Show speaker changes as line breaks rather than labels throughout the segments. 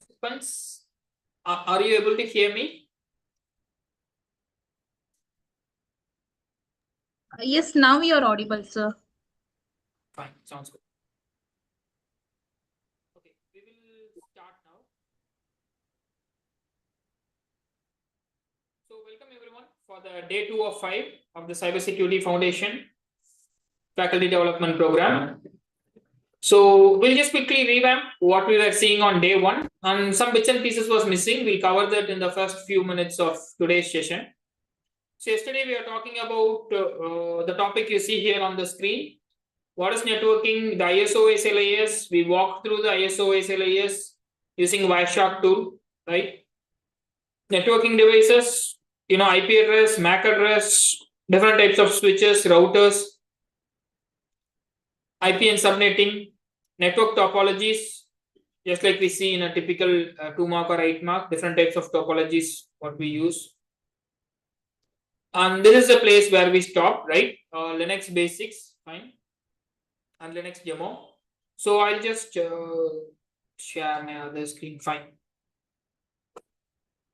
participants, are you able to hear me?
Yes, now you are audible, sir.
Fine, sounds good. Okay, we will start now. So, welcome everyone for the day 2 of 5 of the Cybersecurity Foundation Faculty Development Program. So, we'll just quickly revamp what we were seeing on day 1, and some bits and pieces was missing. We'll cover that in the first few minutes of today's session. So, yesterday we are talking about the topic you see here on the screen. What is networking? The ISO SLAS. We walked through the ISO SLAS using Wireshark tool, right? Networking devices, IP address, MAC address, different types of switches, routers, IP and subnetting, network topologies, just like we see in a typical 2-mark or 8-mark, different types of topologies what we use. And this is the place where we stop, right? Linux basics, fine. And Linux demo. So I'll just share my other screen, fine.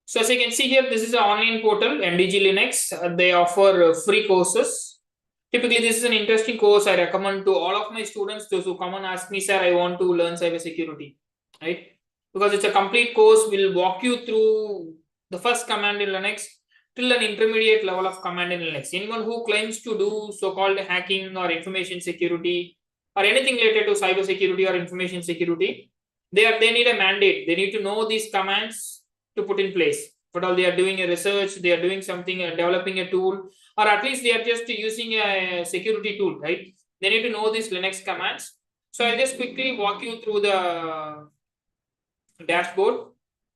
So as you can see here, this is an online portal, NDG Linux. They offer free courses. Typically, this is an interesting course I recommend to all of my students. Those who come and ask me, sir, I want to learn cybersecurity, right? Because it's a complete course. We'll walk you through the first command in Linux till an intermediate level of command in Linux. Anyone who claims to do so-called hacking or information security or anything related to cybersecurity or information security, they need a mandate. They need to know these commands to put in place. But all they are doing a research, they are doing something, developing a tool, or at least they are just using a security tool, right? They need to know these Linux commands. So I'll just quickly walk you through the dashboard.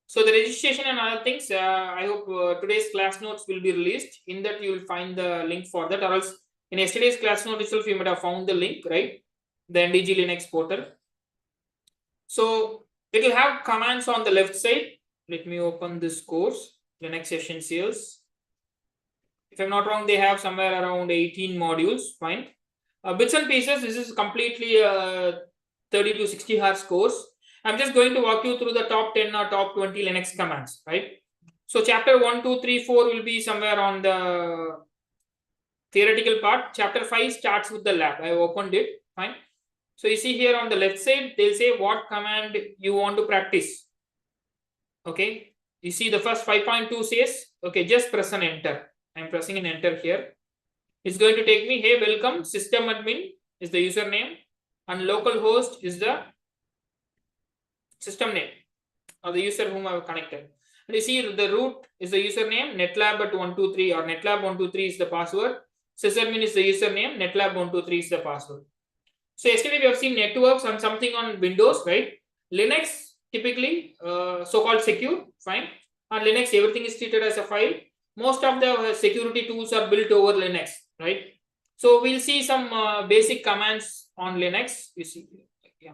So the registration and other things, I hope today's class notes will be released. In that you will find the link for that, or else in yesterday's class note itself you might have found the link, right? The NDG Linux portal. So it will have commands on the left side. Let me open this course, Linux Essentials. If I'm not wrong, they have somewhere around 18 modules, fine. Bits and pieces, this is completely a 30 to 60 hours course. I'm just going to walk you through the top 10 or top 20 Linux commands, right? So chapter 1, 2, 3, 4 will be somewhere on the theoretical part. Chapter 5 starts with the lab. I opened it, fine. So you see here on the left side, they'll say what command you want to practice. Okay, you see the first 5.2 says, okay, just press an enter. I'm pressing an enter here. It's going to take me, hey, welcome, system admin is the username, and localhost is the system name or the user whom I have connected. And you see the root is the username, netlab at 123 or netlab123 is the password. Sysadmin is the username, netlab123 is the password. So yesterday we have seen networks and something on Windows, right? Linux typically so-called secure, fine. On Linux, everything is treated as a file. Most of the security tools are built over Linux, right? So we'll see some basic commands on Linux. You see, yeah.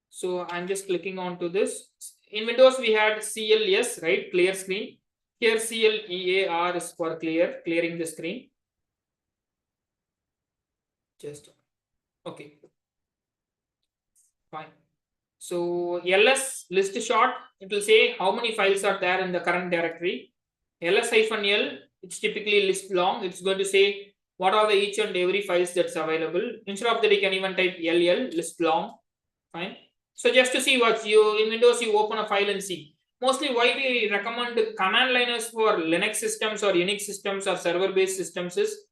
So I'm just clicking onto this. In Windows, we had CLS, right? Clear screen. Here CLEAR is for clearing the screen. Just okay. Fine. So ls list short, it will say how many files are there in the current directory. ls-l, it's typically list long. It's going to say what are the each and every files that's available. Instead of that, you can even type ll, list long. Fine. So just to see what in Windows, you open a file and see. Mostly why we recommend command liners for Linux systems or Unix systems or server-based systems is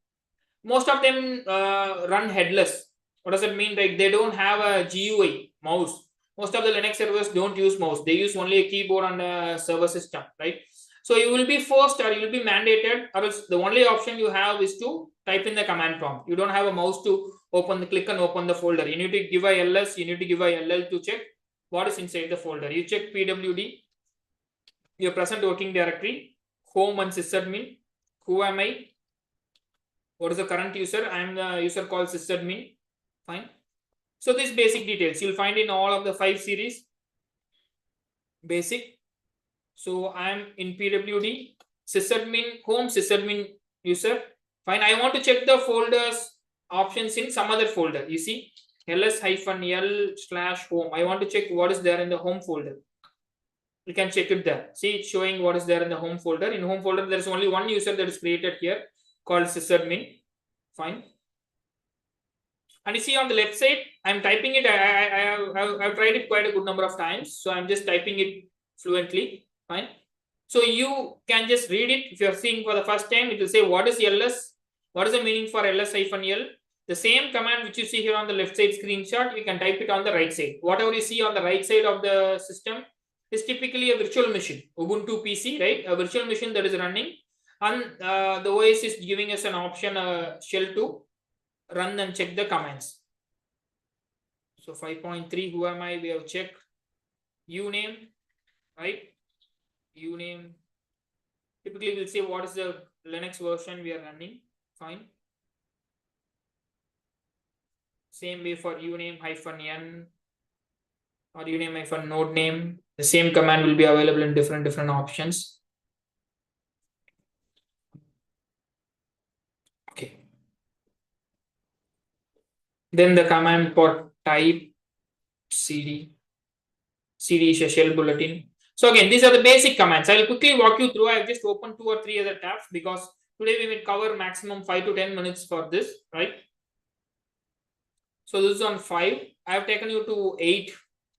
most of them run headless. What does it mean? Like they don't have a GUI, mouse. Most of the Linux servers don't use mouse. They use only a keyboard and a server system, right? So you will be forced or you will be mandated, or else the only option you have is to type in the command prompt. You don't have a mouse to click and open the folder. You need to give a ls, you need to give a ll to check what is inside the folder. You check pwd, your present working directory, home and sysadmin. Who am I? What is the current user? I am the user called sysadmin. Fine. So these basic details you'll find in all of the 5 series. Basic. So I am in pwd, sysadmin, home, sysadmin user. Fine. I want to check the folders options in some other folder. You see ls-l/home. I want to check what is there in the home folder. You can check it there. See, it's showing what is there in the home folder. In home folder, there is only one user that is created here called sysadmin. Fine. And you see on the left side, I'm typing it. I've tried it quite a good number of times. So I'm just typing it fluently. Fine. So you can just read it. If you're seeing for the first time, it will say what is ls, what is the meaning for ls-l. The same command which you see here on the left side screenshot, you can type it on the right side. Whatever you see on the right side of the system is typically a virtual machine, Ubuntu PC, right? A virtual machine that is running, and the OS is giving us an option, shell to run and check the commands. So 5.3, who am I? We have checked uname, right? Uname. Typically, we'll say what is the Linux version we are running. Fine. Same way for uname -n or uname -node name. The same command will be available in different options. Okay. Then the command for type cd. cd is a shell bulletin. So again, these are the basic commands. I will quickly walk you through. I have just opened 2 or 3 other tabs because today we will cover maximum 5 to 10 minutes for this, right? So this is on 5. I have taken you to 8.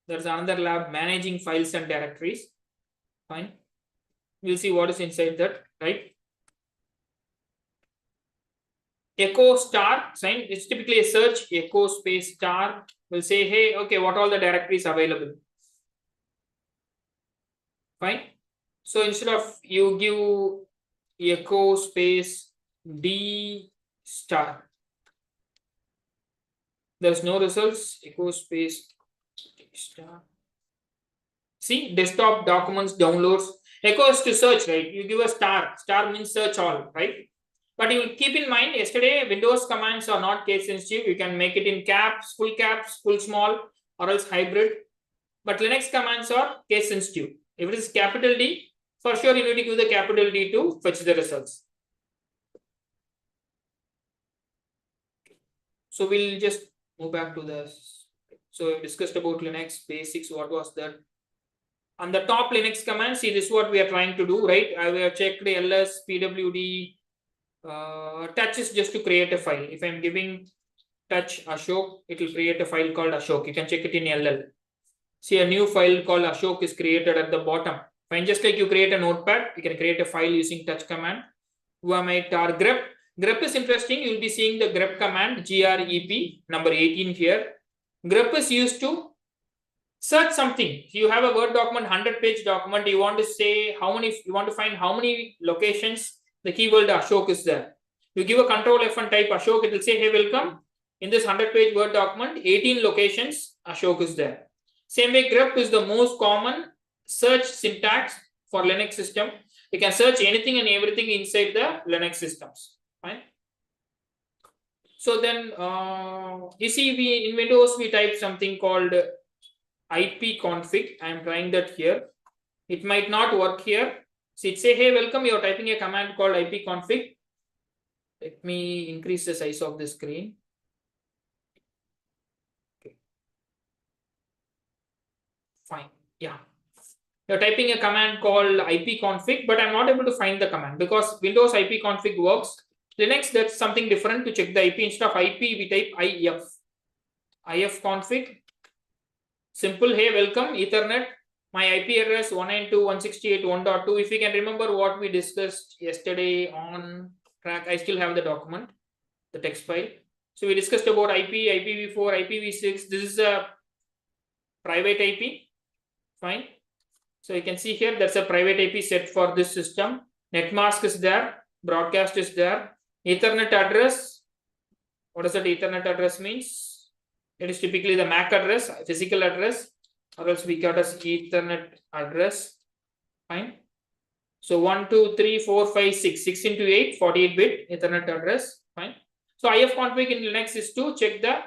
There's another lab, managing files and directories. Fine. We'll see what is inside that, right? Echo star sign. It's typically a search. Echo space star will say, hey, okay, what all the directories available? Fine. So instead of you give echo space d star, there's no results. Echo space d star. See, desktop documents downloads. Echo is to search, right? You give a star. Star means search all, right? But you will keep in mind, yesterday Windows commands are not case sensitive. You can make it in caps, full small, or else hybrid. But Linux commands are case sensitive. If it is capital D, for sure you need to give the capital D to fetch the results. So we'll just move back to this. So we discussed about Linux basics. What was that? On the top Linux command, see, this is what we are trying to do, right? I will check the ls, pwd, touch is just to create a file. If I'm giving touch Ashok, it will create a file called Ashok. You can check it in LL. See, a new file called Ashok is created at the bottom. Fine, just like you create a notepad, you can create a file using touch command. Who am I? Tar grep. Grep is interesting. You'll be seeing the grep command, grep, number 18 here. Grep is used to search something. You have a Word document, 100-page document. You want to say how many, you want to find how many locations the keyword Ashok is there. You give a control F and type Ashok, it will say, hey, welcome. In this 100-page Word document, 18 locations, Ashok is there. Same way, grep is the most common search syntax for Linux system. You can search anything and everything inside the Linux systems. Fine. So then, you see, in Windows, we type something called ipconfig. I am trying that here. It might not work here. So it say, hey, welcome, you're typing a command called ipconfig. Let me increase the size of the screen. Okay. Fine. Yeah. You're typing a command called ipconfig, but I'm not able to find the command because Windows ipconfig works. Linux, that's something different. To check the IP, instead of IP, we type ifconfig. Simple, hey, welcome, Ethernet. My IP address 192.168.1.2. If you can remember what we discussed yesterday on track, I still have the document, the text file. So we discussed about IP, IPv4, IPv6. This is a private IP. Fine. So you can see here, that's a private IP set for this system. Netmask is there. Broadcast is there. Ethernet address. What does that Ethernet address means? It is typically the MAC address, physical address, or else we got as Ethernet address. Fine. So 1, 2, 3, 4, 5, 6. 6 into 8, 48-bit Ethernet address. Fine. So ifconfig in Linux is to check the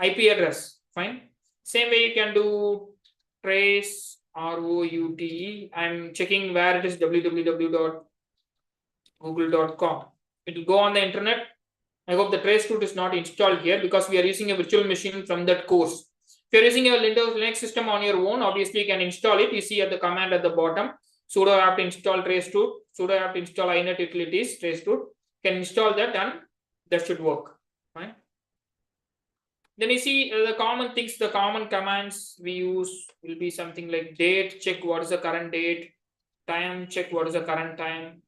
IP address. Fine. Same way you can do trace route. I'm checking where it is, www.google.com. It will go on the internet. I hope the trace route is not installed here because we are using a virtual machine from that course. If you're using your Windows Linux system on your own, obviously you can install it. You see at the command at the bottom, sudo apt install traceroot, sudo apt install inet utilities traceroot. Can install that and that should work. Fine. Then you see the common things, the common commands we use will be something like date, check what is the current date, time, check what is the current time.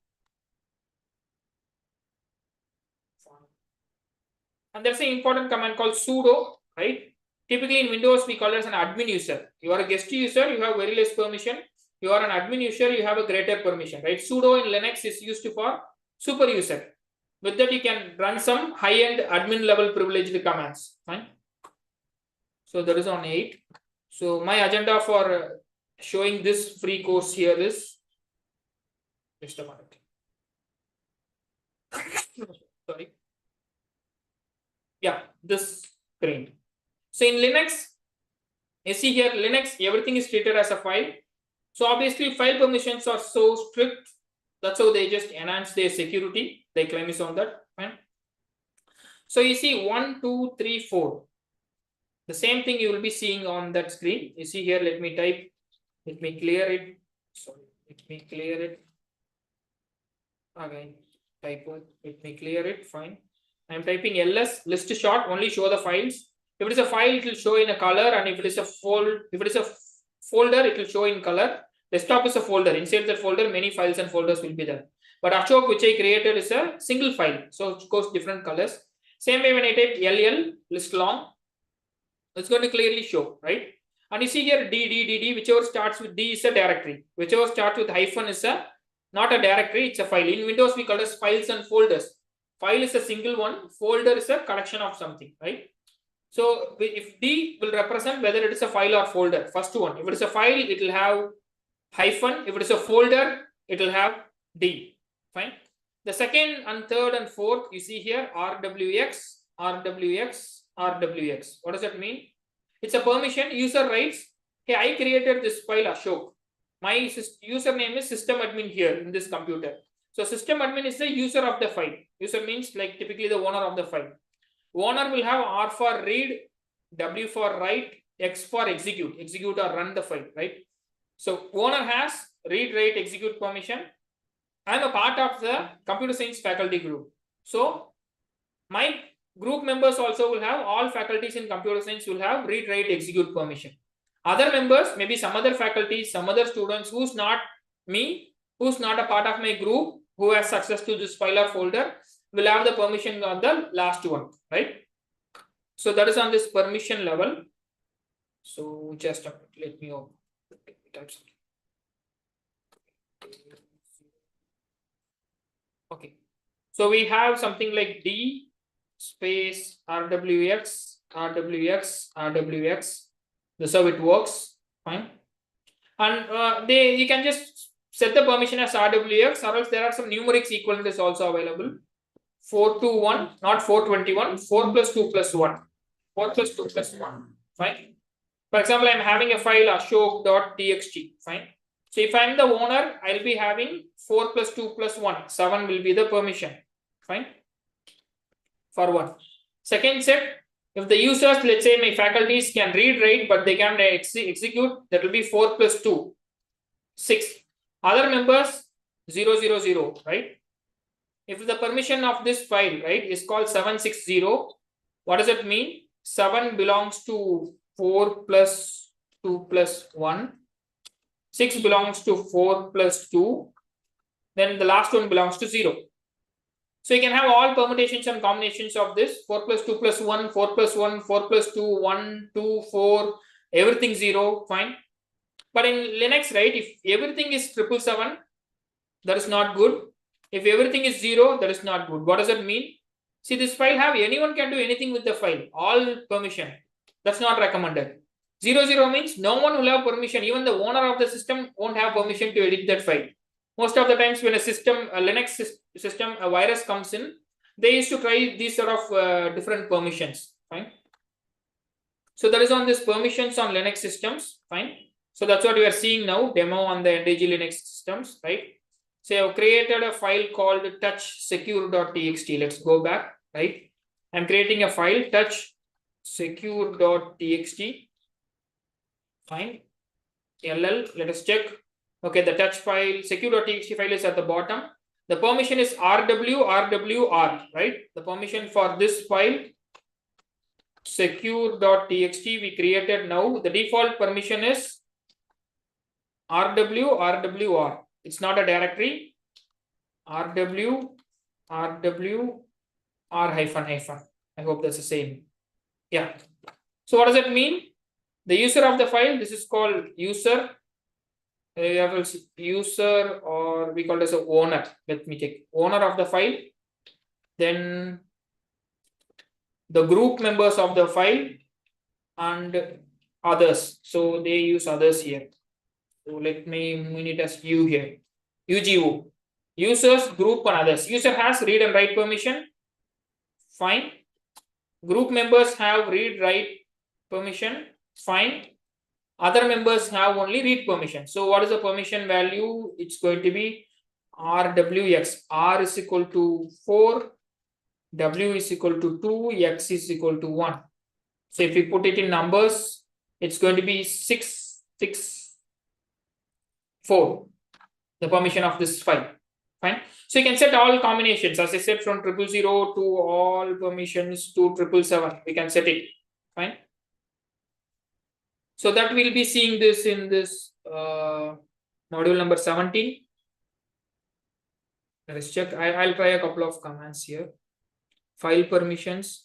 And there's an important command called sudo, right? Typically in Windows, we call it as an admin user. You are a guest user, you have very less permission. You are an admin user, you have a greater permission, right? Sudo in Linux is used for super user. With that, you can run some high-end admin level privileged commands. Fine. So that is on 8. So my agenda for showing this free course here is just a minute. Sorry. Yeah, this screen. So in Linux, you see here Linux, everything is treated as a file. So obviously file permissions are so strict. That's how they just enhance their security. They claim is on that. Fine. So you see 1, 2, 3, 4. The same thing you will be seeing on that screen. You see here, let me type, let me clear it. Sorry, let me clear it. Again, typo, let me clear it. Fine. I'm typing ls list short, only show the files. If it is a file, it will show in a color, and if it is a folder, it will show in color. Desktop is a folder. Inside that folder, many files and folders will be there. But Ashok, which I created, is a single file, so it goes different colors. Same way when I type ll list long, it's going to clearly show, right? And you see here d, whichever starts with D is a directory. Whichever starts with hyphen is a not a directory, it's a file. In Windows, we call it files and folders. File is a single one, folder is a collection of something, right? So if D will represent whether it is a file or folder, first one. If it is a file, it will have hyphen. If it is a folder, it will have D. Fine. The second and third and fourth, you see here RWX, RWX, RWX. What does that mean? It's a permission. User writes, hey, I created this file Ashok. My username is system admin here in this computer. So system admin is the user of the file. User means like typically the owner of the file. Owner will have R for read, W for write, X for execute or run the file, right? So owner has read, write, execute permission. I am a part of the computer science faculty group. So my group members also will have, all faculties in computer science will have read, write, execute permission. Other members, maybe some other faculties, some other students who's not me, who's not a part of my group, who has access to this file or folder, will have the permission on the last one, right? So that is on this permission level. So just a minute, let me open. Okay. So we have something like D space RWX, RWX, RWX. This is how it works. Fine. And you can just set the permission as RWX, or else there are some numerics equivalent is also available. 421, not 421, 4 plus 2 plus 1. 4 plus 2 plus 1. Fine. For example, I'm having a file ashok.txt. Fine. So if I'm the owner, I'll be having 4 plus 2 plus 1. 7 will be the permission. Fine. For 1. Second set, if the users, let's say my faculties can read, write, but they can execute, that will be 4 plus 2. 6. Other members, 0, 0, 0, right? If the permission of this file, right, is called 760, what does it mean? 7 belongs to 4 plus 2 plus 1. 6 belongs to 4 plus 2. Then the last one belongs to 0. So you can have all permutations and combinations of this 4 plus 2 plus 1, 4 plus 1, 4 plus 2, 1, 2, 4, everything 0, fine. But in Linux, right, if everything is 777, that is not good. If everything is 0, that is not good. What does that mean? See, this file have anyone can do anything with the file, all permission. That's not recommended. 0, 0 means no one will have permission. Even the owner of the system won't have permission to edit that file. Most of the times when a Linux system, a virus comes in, they used to try these sort of different permissions, fine. So that is on this permissions on Linux systems, fine. So that's what we are seeing now, demo on the NDG Linux systems, right? So I've created a file called touchsecure.txt. Let's go back, right? I'm creating a file touchsecure.txt. Fine. LL, let us check. Okay, the touch file, secure.txt file is at the bottom. The permission is RWR, right? The permission for this file, secure.txt, we created now. The default permission is RWR. It's not a directory. RW, R hyphen. I hope that's the same. Yeah. So what does that mean? The user of the file, this is called user. We have user, or we call it as a owner. Let me take owner of the file. Then the group members of the file and others. So they use others here. So let me mean it as U here. UGO. Users, group, and others. User has read and write permission. Fine. Group members have read, write permission. Fine. Other members have only read permission. So what is the permission value? It's going to be RWX. R is equal to 4. W is equal to 2. X is equal to 1. So if we put it in numbers, it's going to be 664. The permission of this file. Fine. So you can set all combinations. As I said, from 000 to all permissions to 777. We can set it. Fine. So that we'll be seeing this in this module number 17. Let us check. I'll try a couple of commands here. File permissions.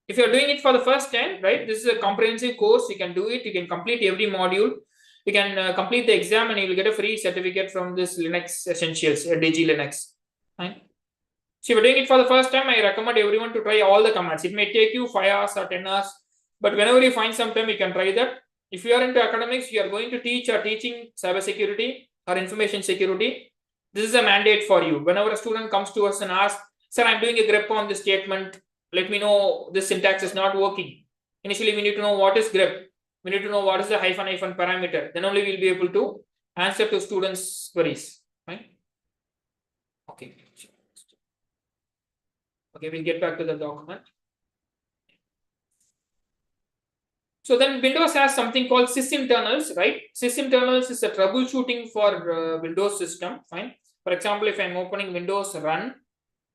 If you're doing it for the first time, right, this is a comprehensive course. You can do it. You can complete every module. You can complete the exam and you will get a free certificate from this Linux Essentials, DG Linux. Fine. So if you're doing it for the first time, I recommend everyone to try all the commands. It may take you 5 hours or 10 hours. But whenever you find some time, you can try that. If you are into academics, you are going to teach or teaching cybersecurity or information security, this is a mandate for you. Whenever a student comes to us and asks, sir, I'm doing a grep on this statement, let me know this syntax is not working. Initially, we need to know what is grep. We need to know what is the hyphen parameter. Then only we'll be able to answer to students' queries. Right? Okay. Okay, we'll get back to the document. So then Windows has something called sysinternals, right? Sysinternals is a troubleshooting for Windows system. Fine. For example, if I'm opening Windows Run,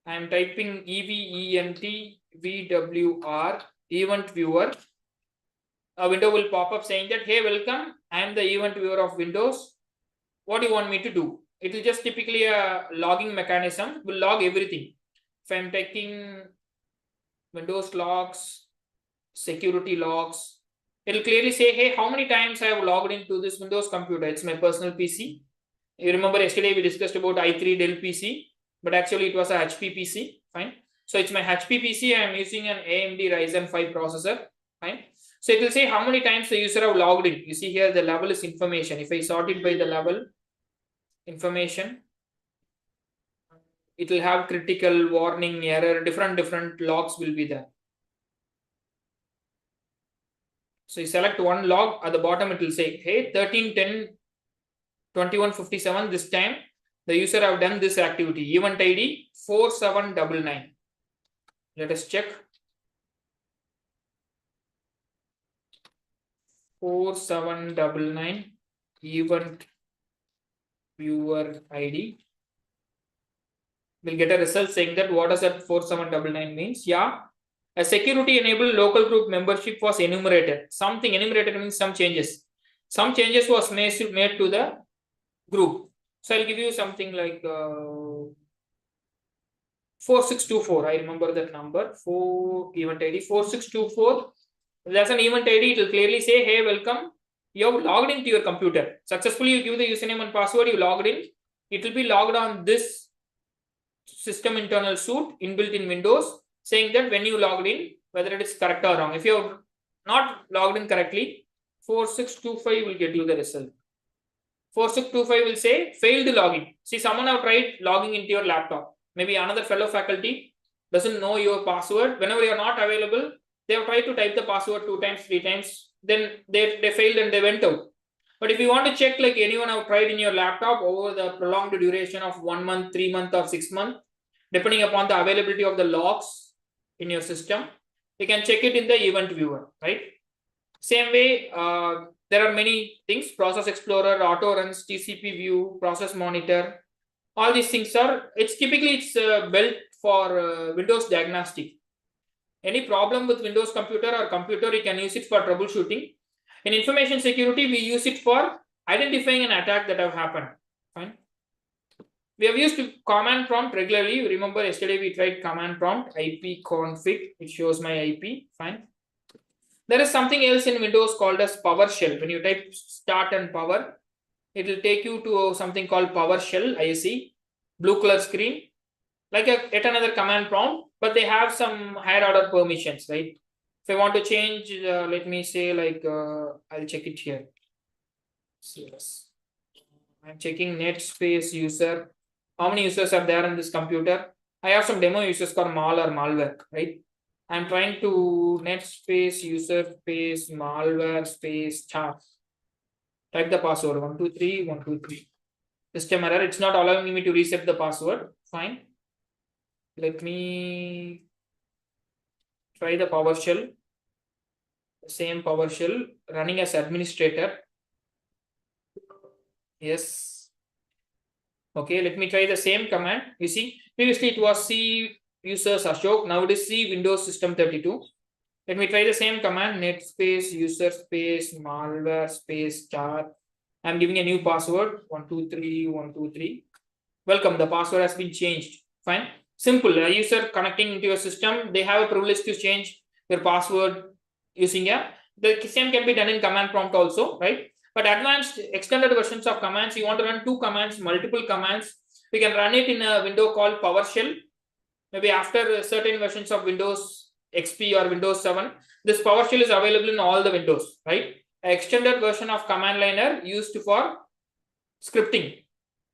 I'm typing EVENTVWR event viewer. A window will pop up saying that, hey, welcome, I am the event viewer of Windows. What do you want me to do? It will just typically a logging mechanism, will log everything. If I'm taking Windows logs, security logs, it will clearly say, hey, how many times I have logged into this Windows computer? It's my personal PC. You remember yesterday we discussed about i3 Dell PC, but actually it was a HP PC. Fine. So it's my HP PC. I am using an AMD Ryzen 5 processor. Fine. So it will say how many times the user have logged in. You see here the level is information. If I sort it by the level, information, it will have critical, warning, error, different logs will be there. So you select one log, at the bottom it will say, hey, 13/10/2157, this time the user have done this activity, event ID 4799. Let us check. 4799 event viewer ID. We'll get a result saying that what does that 4799 means? Yeah, a security enabled local group membership was enumerated. Something enumerated means some changes. Some changes was made to the group. So I'll give you something like 4624. I remember that number. 4 event ID 4624. That's an event ID. It will clearly say, hey, welcome. You have logged into your computer. Successfully, you give the username and password, you logged in. It will be logged on this system internal suite inbuilt in Windows, saying that when you logged in, whether it is correct or wrong. If you have not logged in correctly, 4625 will get you the result. 4625 will say failed login. See, someone have tried logging into your laptop. Maybe another fellow faculty doesn't know your password. Whenever you are not available, they have tried to type the password 2 times, 3 times. Then they failed and they went out. But if you want to check like anyone have tried in your laptop over the prolonged duration of 1 month, 3 months, or 6 months, depending upon the availability of the logs in your system, you can check it in the event viewer, right? Same way, there are many things: Process Explorer, Auto Runs, TCP View, Process Monitor. All these things are, it's typically built for Windows diagnostic. Any problem with Windows computer or computer, you can use it for troubleshooting. In information security, we use it for identifying an attack that have happened. Fine. We have used command prompt regularly. Remember yesterday we tried command prompt ipconfig. It shows my IP. Fine. There is something else in Windows called as PowerShell. When you type start and power, it will take you to something called PowerShell ISE, blue color screen, like yet another command prompt, but they have some higher order permissions, right? If I want to change, let me say like, I'll check it here. Yes. I'm checking net space user. How many users are there in this computer? I have some demo users called mal or malware, right? I'm trying to net space user space malware space char. Type the password 123 123. System error. It's not allowing me to reset the password. Fine. Let me try the PowerShell. Same PowerShell running as administrator. Yes. Okay, let me try the same command. You see, previously it was C users Ashok. Now it is C Windows System 32. Let me try the same command: net space user space malware space char. I'm giving a new password 123 123. Welcome. The password has been changed. Fine. Simple. A user connecting into your system, they have a privilege to change your password using the same can be done in command prompt also, right? But advanced extended versions of commands, you want to run two commands, multiple commands. We can run it in a window called PowerShell. Maybe after certain versions of Windows XP or Windows 7, this PowerShell is available in all the Windows, right? An extended version of command liner used for scripting.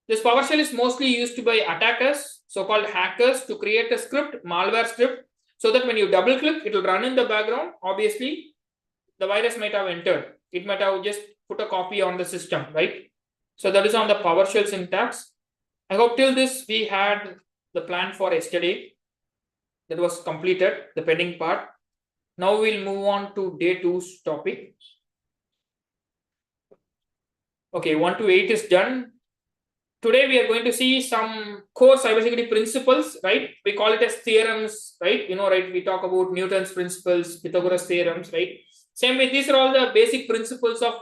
This PowerShell is mostly used by attackers, so-called hackers, to create a script, malware script, so that when you double click, it will run in the background. Obviously, the virus might have entered. It might have just put a copy on the system, right? So that is on the PowerShell syntax. I hope till this we had the plan for yesterday. That was completed, the pending part. Now we'll move on to day 2's topic. Okay, 1 to 8 is done. Today we are going to see some core cybersecurity principles, right? We call it as theorems, right? You know, right? We talk about Newton's principles, Pythagoras theorems, right? Same way, these are all the basic principles of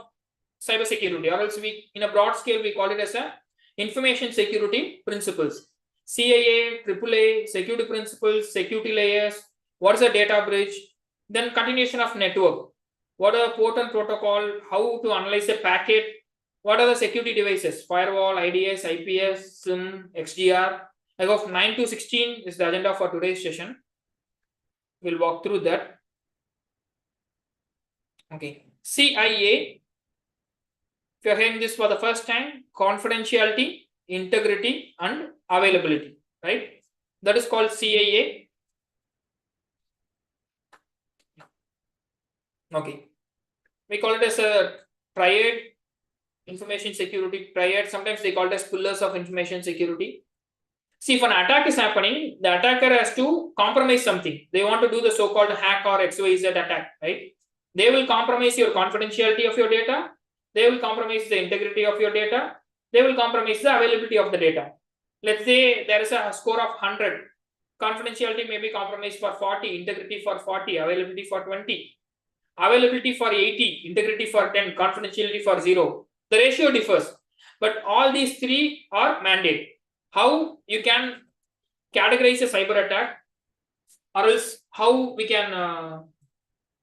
cybersecurity, or else we, in a broad scale, we call it as a information security principles. CIA, AAA, security principles, security layers, what is a data bridge, then continuation of network, what are the port and protocol, how to analyze a packet, what are the security devices, firewall, IDS, IPS, SIM, XDR. I hope 9 to 16 is the agenda for today's session. We'll walk through that. Okay, CIA. If you're hearing this for the first time, confidentiality, integrity, and availability, right? That is called CIA. Okay. We call it as a triad, information security triad. Sometimes they call it as pillars of information security. See, if an attack is happening, the attacker has to compromise something. They want to do the so-called hack or XYZ attack, right? They will compromise your confidentiality of your data. They will compromise the integrity of your data. They will compromise the availability of the data. Let's say there is a score of 100. Confidentiality may be compromised for 40, integrity for 40, availability for 20. Availability for 80, integrity for 10, confidentiality for 0. The ratio differs. But all these three are mandate. How you can categorize a cyber attack, or else how we can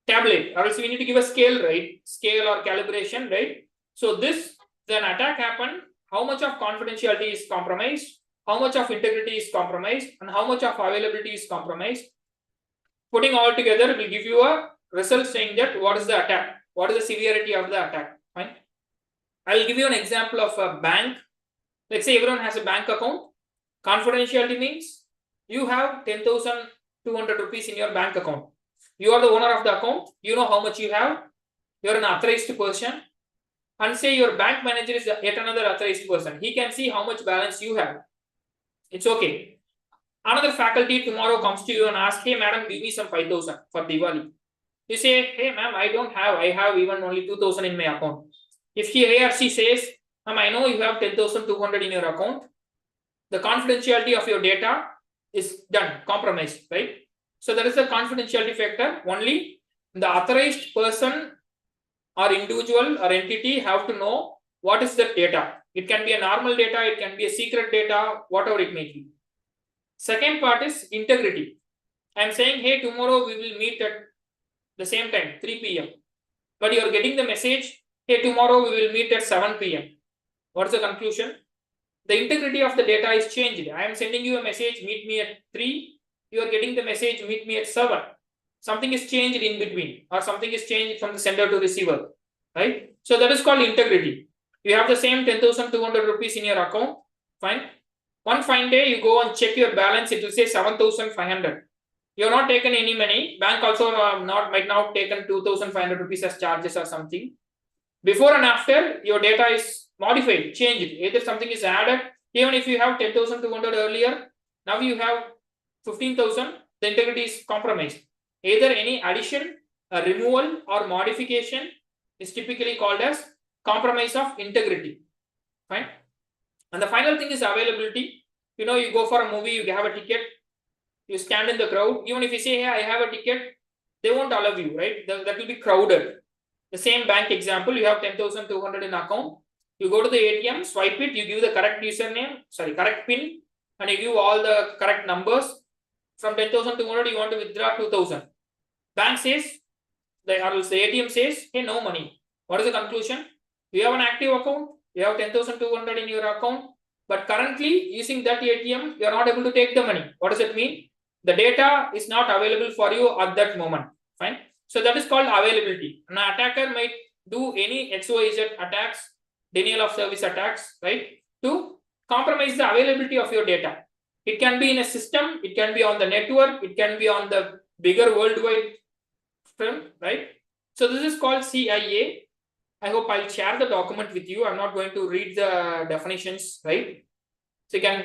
tabulate, or else we need to give a scale, right? Scale or calibration, right? So this, then attack happened, how much of confidentiality is compromised, how much of integrity is compromised, and how much of availability is compromised. Putting all together will give you a result saying that what is the attack, what is the severity of the attack. Fine. I'll give you an example of a bank. Let's say everyone has a bank account. Confidentiality means you have 10,200 rupees in your bank account. You are the owner of the account. You know how much you have. You are an authorized person. And say your bank manager is yet another authorized person. He can see how much balance you have. It's okay. Another faculty tomorrow comes to you and asks, hey madam, give me some 5,000 for Diwali. You say, hey ma'am, I have even only 2,000 in my account. If he or she says, ma'am, I know you have 10,200 in your account, the confidentiality of your data is done, compromised, right? So there is a confidentiality factor. Only the authorized person or individual or entity have to know what is the data. It can be a normal data, it can be a secret data, whatever it may be. Second part is integrity. I am saying, hey, tomorrow we will meet at the same time, 3 p.m. But you are getting the message, hey, tomorrow we will meet at 7 p.m. What's the conclusion? The integrity of the data is changed. I am sending you a message, meet me at 3. You are getting the message, meet me at 7. Something is changed in between, or something is changed from the sender to receiver, right? So that is called integrity. You have the same 10,200 rupees in your account, fine. One fine day, you go and check your balance, it will say 7,500. You have not taken any money. Bank also might not taken 2,500 rupees as charges or something. Before and after, your data is modified, changed. Either something is added, even if you have 10,200 earlier, now you have 15,000, the integrity is compromised. Either any addition, a removal, or modification is typically called as compromise of integrity. Fine. And the final thing is availability. You know, you go for a movie, you have a ticket, you stand in the crowd. Even if you say, hey, I have a ticket, they won't allow you, right? That will be crowded. The same bank example, you have 10,200 in account. You go to the ATM, swipe it, you give the correct correct PIN, and you give all the correct numbers. From 10,200, you want to withdraw 2,000. Bank says, the ATM says, hey, no money. What is the conclusion? You have an active account, you have 10,200 in your account, but currently using that ATM, you are not able to take the money. What does it mean? The data is not available for you at that moment. Fine. So that is called availability. An attacker might do any XYZ attacks, denial of service attacks, right, to compromise the availability of your data. It can be in a system, it can be on the network, it can be on the bigger worldwide film, right? So this is called CIA. I hope I'll share the document with you. I'm not going to read the definitions, right? So you can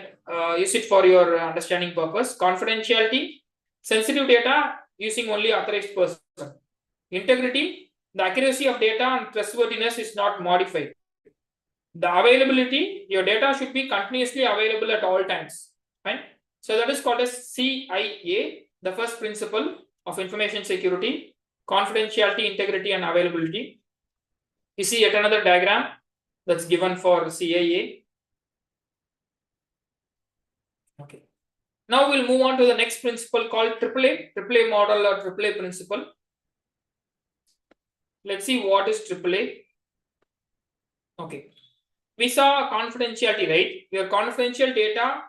use it for your understanding purpose. Confidentiality, sensitive data using only authorized person. Integrity, the accuracy of data and trustworthiness is not modified. The availability, your data should be continuously available at all times. Fine. So that is called as CIA, the first principle of information security, confidentiality, integrity, and availability. You see yet another diagram that's given for CIA. Okay. Now we'll move on to the next principle called AAA model or AAA principle. Let's see what is AAA. Okay. We saw confidentiality, right? Your confidential data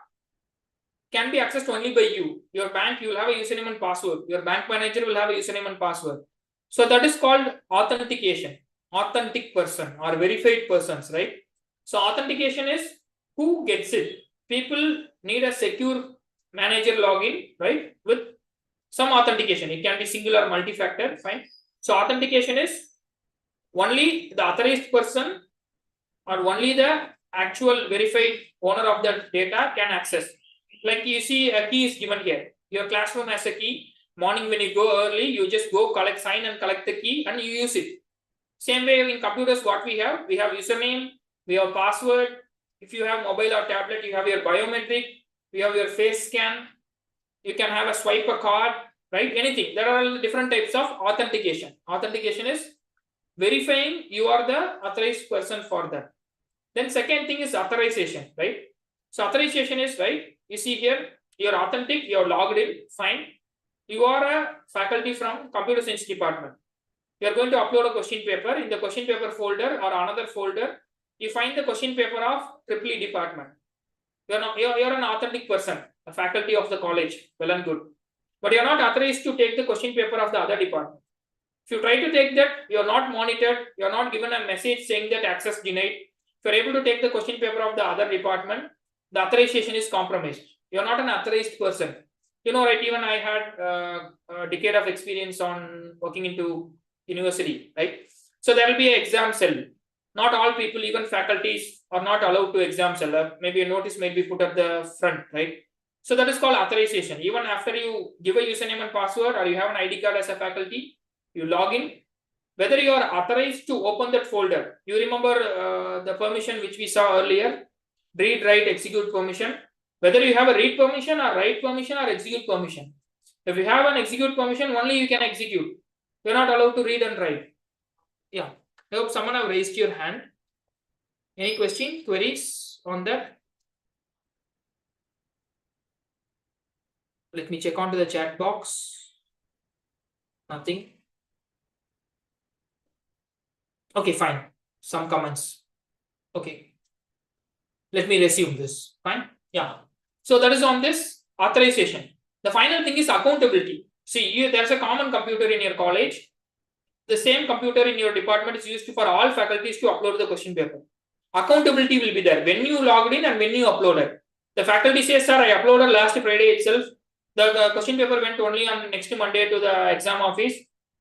can be accessed only by you. Your bank, you will have a username and password. Your bank manager will have a username and password. So that is called authentication, authentic person or verified persons, right? So authentication is who gets it. People need a secure manager login, right? With some authentication. It can be single or multi-factor, fine. So authentication is only the authorized person or only the actual verified owner of the data can access. Like you see, a key is given here. Your classroom has a key. Morning when you go early, you just go sign and collect the key and you use it. Same way in computers, what we have username, we have password. If you have mobile or tablet, you have your biometric, you have your face scan. You can have a swipe a card, right? Anything. There are different types of authentication. Authentication is verifying you are the authorized person for that. Then second thing is authorization, right? So authorization is, right, you see here, you're authentic, you're logged in, fine. You are a faculty from computer science department. You're going to upload a question paper. In the question paper folder or another folder, you find the question paper of EEE department. You're an authentic person, a faculty of the college, well and good. But you're not authorized to take the question paper of the other department. If you try to take that, you're not monitored, you're not given a message saying that access denied. If you're able to take the question paper of the other department, the authorization is compromised. You're not an authorized person. You know, right, even I had a decade of experience on working into university, right? So there will be an exam cell. Not all people, even faculties, are not allowed to exam cell. Maybe a notice may be put at the front, right? So that is called authorization. Even after you give a username and password or you have an ID card as a faculty, You log in. Whether you are authorized to open that folder. You remember the permission which we saw earlier. Read, write, execute permission. Whether you have a read permission or write permission or execute permission. If you have an execute permission, only you can execute. You're not allowed to read and write. Yeah. I hope someone have raised your hand. Any questions, queries on that? Let me check onto the chat box. Nothing. Okay, fine. Some comments. Okay. Let me resume this. Fine. Yeah. So that is on this authorization. The final thing is accountability. See, there's a common computer in your college. The same computer in your department is used for all faculties to upload the question paper. Accountability will be there when you logged in and when you uploaded. The faculty says, sir, I uploaded last Friday itself. The question paper went only on next Monday to the exam office.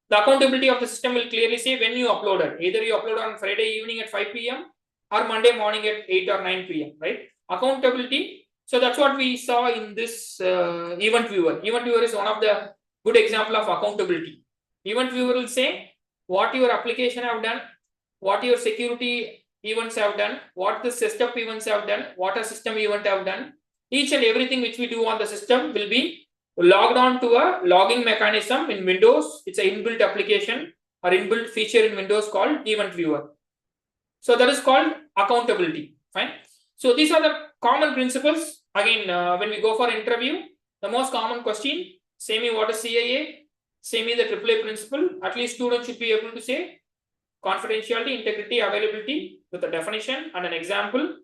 The accountability of the system will clearly say when you uploaded. Either you upload on Friday evening at 5 p.m. or Monday morning at 8 or 9 p.m. Right? Accountability. So that's what we saw in this event viewer. Event viewer is one of the good example of accountability. Event viewer will say what your application have done, what your security events have done, what the system events have done, what a system event have done. Each and everything which we do on the system will be logged on to a logging mechanism in Windows. It's an inbuilt application or inbuilt feature in Windows called event viewer. So that is called accountability. Fine. So these are the common principles. Again, when we go for interview, the most common question, say me what is CAA, say me the AAA principle. At least students should be able to say confidentiality, integrity, availability with a definition and an example,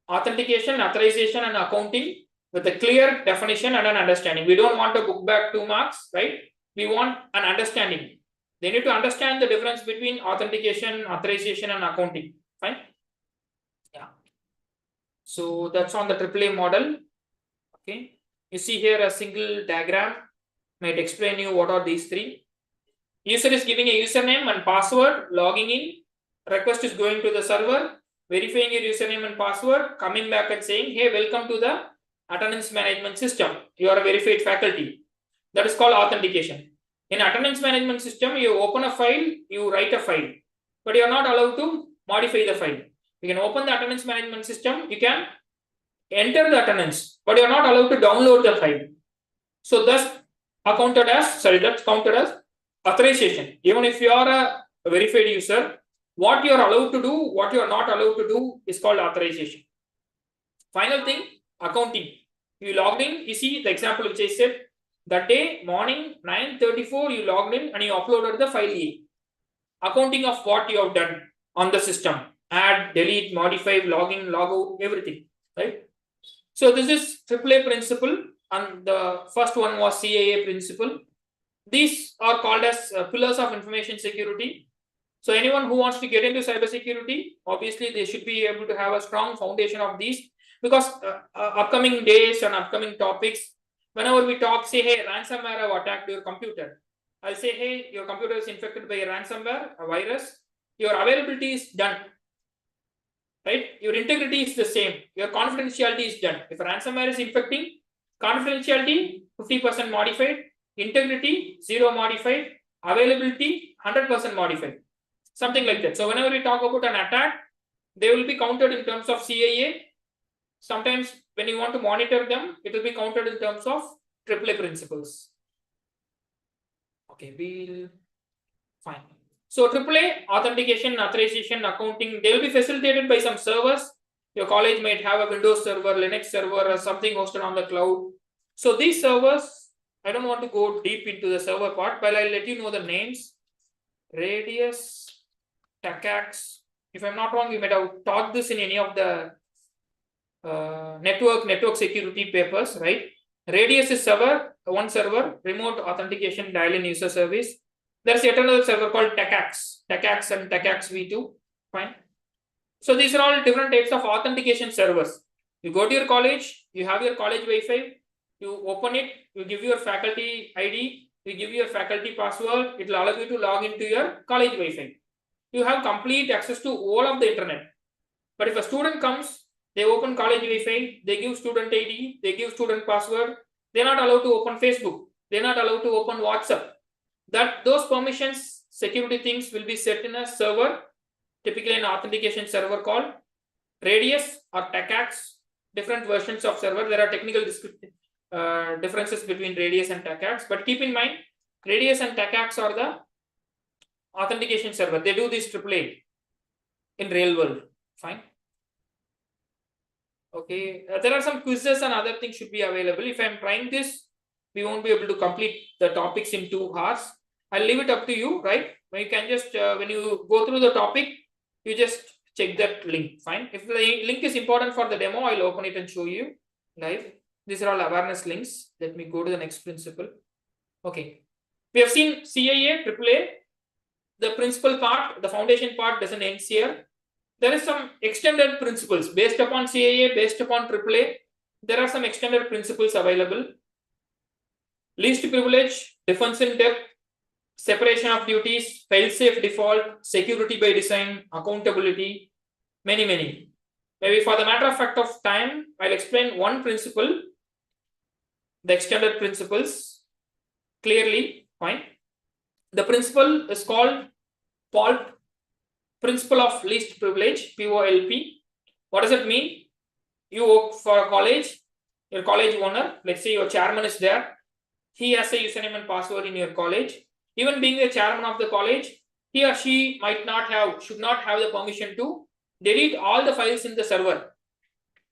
authentication, authorization and accounting with a clear definition and an understanding. We don't want to book back 2 marks, right? We want an understanding. They need to understand the difference between authentication, authorization and accounting. Fine. Yeah. So that's on the AAA model. Okay. You see here a single diagram might explain you what are these three. User is giving a username and password, logging in. Request is going to the server, verifying your username and password, coming back and saying, hey, welcome to the attendance management system. You are a verified faculty. That is called authentication. In attendance management system, you open a file, you write a file, but you are not allowed to modify the file. You can open the attendance management system, you can enter the attendance, but you are not allowed to download the file. So that's counted as authorization. Even if you are a verified user, what you are allowed to do, what you are not allowed to do is called authorization. Final thing, accounting. You logged in, you see the example which I said, that day morning 9:34 you logged in and you uploaded the file A. Accounting of what you have done on the system, add, delete, modify, login, logout, everything, right? So this is AAA principle and the first one was CAA principle. These are called as pillars of information security. So anyone who wants to get into cybersecurity, obviously they should be able to have a strong foundation of these, because upcoming days and upcoming topics, whenever we talk, say, hey, ransomware have attacked your computer. I'll say, hey, your computer is infected by a ransomware, a virus. Your availability is done, right? Your integrity is the same. Your confidentiality is done. If a ransomware is infecting, confidentiality 50% modified, integrity 0 modified, availability 100% modified, something like that. So whenever we talk about an attack, they will be counted in terms of CAA. Sometimes when you want to monitor them, it will be counted in terms of AAA principles. Okay, we'll fine. So AAA, authentication, authorization, accounting, they will be facilitated by some servers. Your college might have a Windows server, Linux server, or something hosted on the cloud. So these servers, I don't want to go deep into the server part, but I'll let you know the names. Radius, TACAX. If I'm not wrong, you might have taught this in any of the network security papers, right? Radius is one server, remote authentication dial-in user service. There's yet another server called TACAX and TACAX v2. Fine. So these are all different types of authentication servers. You go to your college, you have your college Wi-Fi, you open it, you give your faculty ID, you give your faculty password, it will allow you to log into your college Wi-Fi. You have complete access to all of the internet. But if a student comes, they open college Wi-Fi, they give student ID, they give student password, they're not allowed to open Facebook, they're not allowed to open WhatsApp. that those permissions, security things will be set in a server, typically an authentication server called Radius or TACACS. Different versions of server. There are technical differences between Radius and TACACS, but keep in mind, Radius and TACACS are the authentication server. They do this AAA in real world. Fine. Okay, there are some quizzes and other things should be available. If I'm trying this, we won't be able to complete the topics in 2 hours. I'll leave it up to you, right? You can just, when you go through the topic, you just check that link. Fine. If the link is important for the demo, I'll open it and show you live. These are all awareness links. Let me go to the next principle. Okay. We have seen CAA, AAA. The principal part, the foundation part doesn't end here. There is some extended principles based upon CAA, based upon AAA. There are some extended principles available. Least privilege, defense in depth, separation of duties, fail-safe default, security by design, accountability, many. Maybe for the matter of fact of time, I'll explain one principle, the extended principles, clearly. Fine. The principle is called POLP, Principle of Least Privilege, POLP. What does it mean? You work for a college, your college owner, let's say your chairman is there. He has a username and password in your college. Even being the chairman of the college, he or she should not have the permission to delete all the files in the server.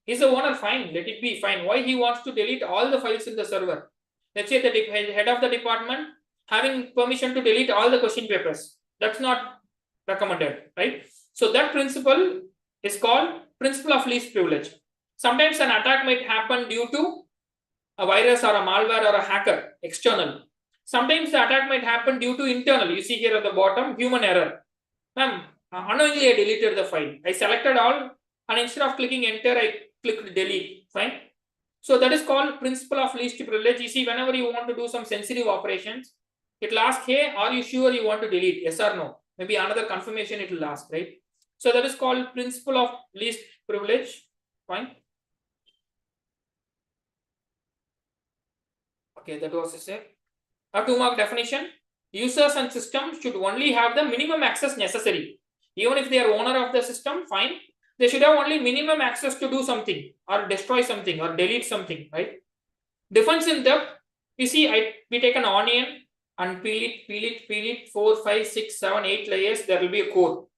He's the owner, fine, let it be, fine. Why he wants to delete all the files in the server? Let's say the head of the department having permission to delete all the question papers. That's not recommended, right? So that principle is called principle of least privilege. Sometimes an attack might happen due to a virus or a malware or a hacker, external. Sometimes the attack might happen due to internal. You see here at the bottom, human error. Unknowingly I deleted the file. I selected all and instead of clicking enter, I clicked delete. Fine. So that is called principle of least privilege. You see, whenever you want to do some sensitive operations, it will ask, hey, are you sure you want to delete? Yes or no? Maybe another confirmation it will ask, right? So that is called principle of least privilege. Fine. Okay, that was it. A 2-mark definition. Users and systems should only have the minimum access necessary. Even if they are owner of the system, fine. They should have only minimum access to do something or destroy something or delete something, right? Defense in depth. You see, we take an onion and peel it, 4, 5, 6, 7, 8 layers, there will be a core.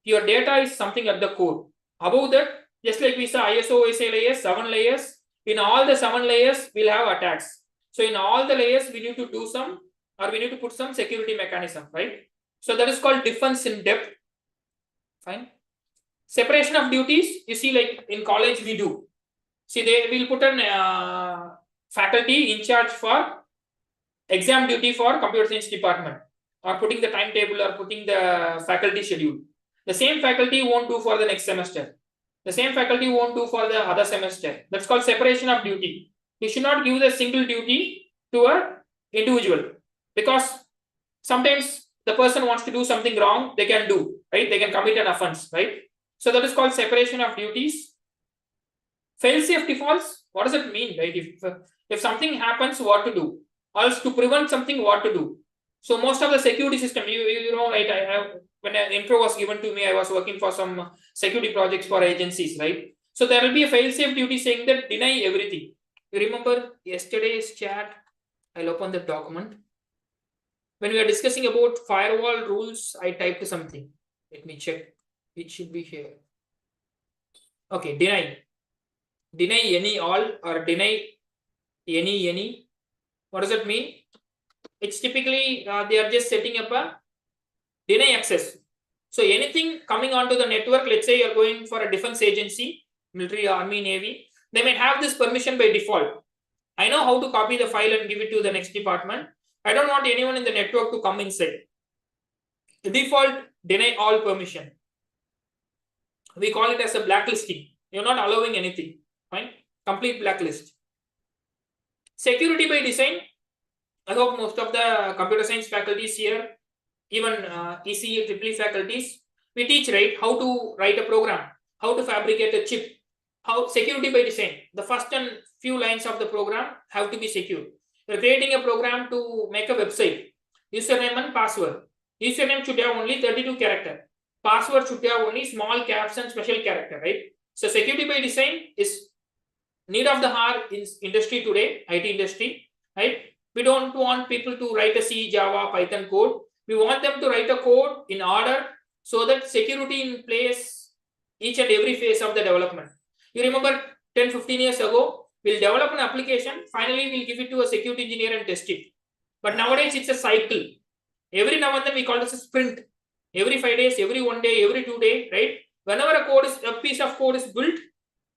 Your data is something at the core. Above that, just like we saw ISO OSA layers, 7 layers. In all the 7 layers, we'll have attacks. So in all the layers, we need to do some, or we need to put some security mechanism, right? So that is called defense in depth. Fine. Separation of duties, you see, like in college we do. See, they will put an faculty in charge for exam duty for computer science department, or putting the timetable or putting the faculty schedule. The same faculty won't do for the next semester. The same faculty won't do for the other semester. That's called separation of duty. You should not give the single duty to an individual, because sometimes the person wants to do something wrong, they can do, right? They can commit an offense, right? So that is called separation of duties. Fail-safe defaults, what does it mean, right? If something happens, what to do? Or else to prevent something, what to do? So most of the security system, you know, right? When an intro was given to me, I was working for some security projects for agencies, right? So there will be a fail-safe duty saying that deny everything. You remember yesterday's chat? I'll open the document. When we are discussing about firewall rules, I typed something. Let me check. It should be here. Okay, deny. Deny any all or deny any. What does it mean? It's typically they are just setting up a deny access. So anything coming onto the network, let's say you're going for a defense agency, military, army, navy, they might have this permission by default. I know how to copy the file and give it to the next department. I don't want anyone in the network to come inside. The default deny all permission. We call it as a blacklisting. You're not allowing anything. Fine. Complete blacklist. Security by design. I hope most of the computer science faculties here, even ECE, EEE faculties, we teach, right, how to write a program, how to fabricate a chip, how security by design. The first and few lines of the program have to be secure. You're creating a program to make a website. username and password. Username should have only 32 character. Password should have only small caps and special character, right? So security by design is need of the hour in industry today, IT industry, right? We don't want people to write a C, Java, Python code. We want them to write a code in order so that security in place each and every phase of the development. You remember 10, 15 years ago, we'll develop an application, finally we'll give it to a security engineer and test it. But nowadays it's a cycle. Every now and then we call this a sprint. Every 5 days, every 1 day, every 2 days, right? Whenever a piece of code is built,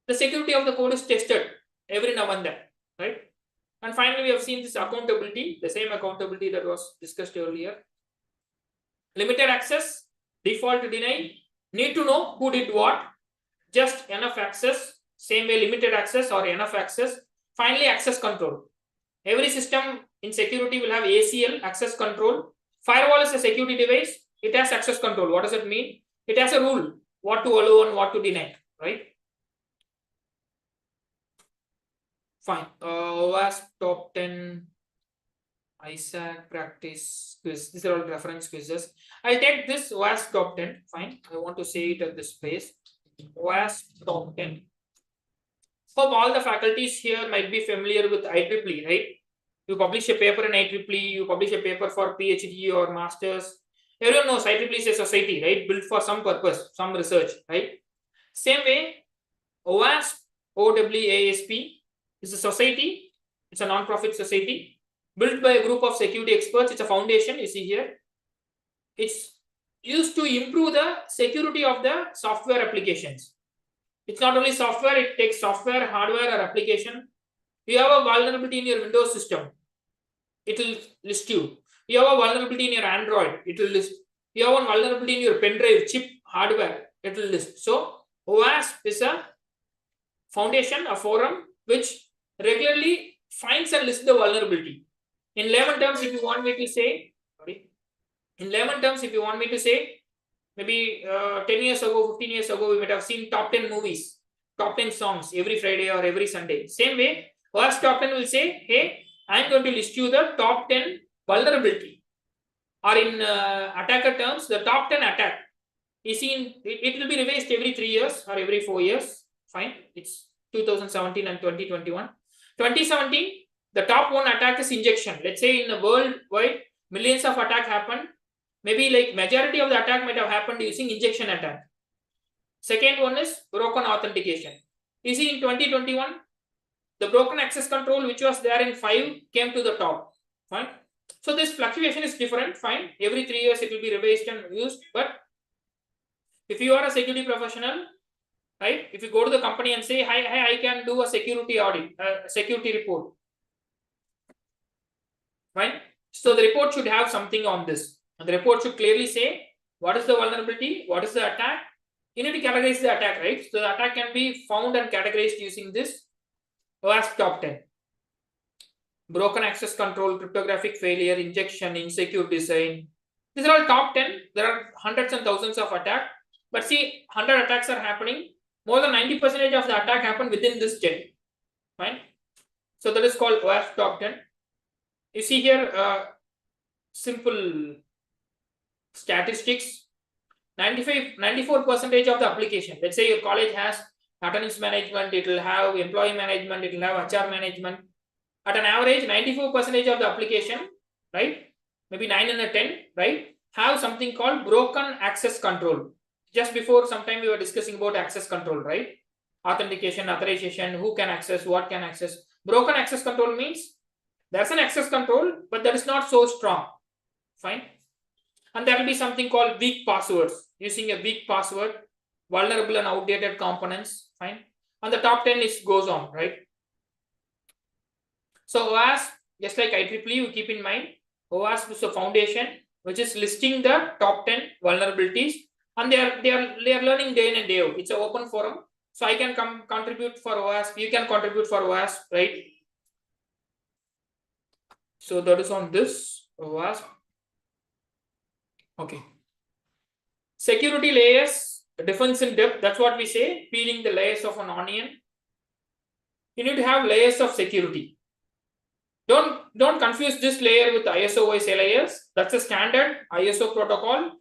the security of the code is tested every now and then, right? And finally, we have seen this accountability, the same accountability that was discussed earlier. Limited access, default deny, need to know who did what, just enough access, same way limited access or enough access. Finally, access control. Every system in security will have ACL, access control. Firewall is a security device. It has access control. What does it mean? It has a rule, what to allow and what to deny, right? Fine. OWASP top 10 ISAC practice quiz. These are all reference quizzes. I'll take this OWASP top 10. Fine. I want to say it at this place. OWASP top 10. Hope all the faculties here might be familiar with IEEE, right? You publish a paper in IEEE, you publish a paper for PhD or masters. Everyone knows IEEE is a society, right? Built for some purpose, some research, right? Same way, OWASP, OWASP, is a society. It's a non-profit society built by a group of security experts. It's a foundation, you see here. It's used to improve the security of the software applications. It's not only software, it takes software, hardware, or application. You have a vulnerability in your Windows system, it will list you. You have a vulnerability in your Android, it will list. You have one vulnerability in your pen drive, chip, hardware, it will list. So OWASP is a foundation, a forum, which regularly finds and lists the vulnerability. In layman terms, if you want me to say, maybe 10 years ago, 15 years ago, we might have seen top 10 movies, top 10 songs every Friday or every Sunday. Same way, OWASP top 10 will say, hey, I'm going to list you the top 10 vulnerability. Or in attacker terms, the top 10 attack. You see, it will be revised every 3 years or every 4 years. Fine, it's 2017 and 2021. 2017, the top one attack is injection. Let's say in the worldwide, millions of attacks happen. Maybe like majority of the attack might have happened using injection attack. Second one is broken authentication. You see in 2021, the broken access control, which was there in 5, came to the top. Fine. So this fluctuation is different. Fine. Every 3 years it will be revised and used. But if you are a security professional, right? If you go to the company and say, hi, I can do a security audit, a security report. Fine. So the report should have something on this. And the report should clearly say what is the vulnerability, what is the attack. You need to categorize the attack, right? So the attack can be found and categorized using this OWASP top 10. Broken access control, cryptographic failure, injection, insecure design. These are all top 10. There are hundreds and thousands of attacks. But see, 100 attacks are happening. More than 90% of the attack happened within this 10. Fine. So that is called OWASP top 10. You see here simple statistics. 94% of the application. Let's say your college has attendance management, it will have employee management, it will have HR management. At an average, 94% of the application, right? Maybe 9 and a 10, right? Have something called broken access control. Just before some time we were discussing about access control, right? Authentication, authorization, who can access, what can access. Broken access control means there's an access control, but that is not so strong. Fine. And there will be something called weak passwords. Using a weak password, vulnerable and outdated components. Fine. And the top 10 is goes on, right? So OWASP, just like IEEE, you keep in mind, OWASP is a foundation which is listing the top 10 vulnerabilities, and they are learning day in and day out. It's an open forum, so I can contribute for OWASP. You can contribute for OWASP, right? So that is on this OWASP. Okay. Security layers, defense in depth. That's what we say. Peeling the layers of an onion. You need to have layers of security. Don't confuse this layer with ISO voice LIS. That's a standard ISO protocol.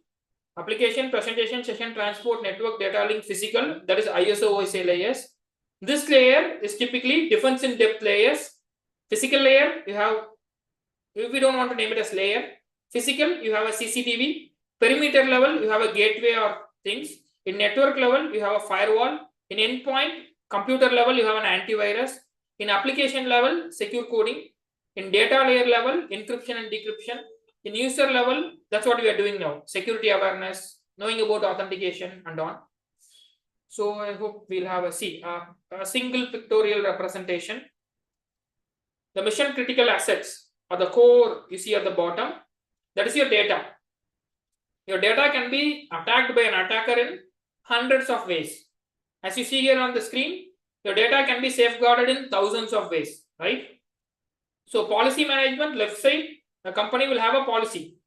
Application, presentation, session transport, network, data link, physical. That is ISO voice LIS. This layer is typically defense in depth layers. Physical layer, you have, if we don't want to name it as layer. Physical, you have a CCTV. Perimeter level, you have a gateway or things. In network level, you have a firewall. In endpoint, computer level, you have an antivirus. In application level, secure coding. In data layer level, encryption and decryption. In user level, that's what we are doing now. Security awareness, knowing about authentication and on. So I hope we'll have a single pictorial representation. The mission critical assets or the core you see at the bottom, that is your data. Your data can be attacked by an attacker in hundreds of ways. As you see here on the screen, your data can be safeguarded in thousands of ways, right? So policy management, left side, the company will have a policy.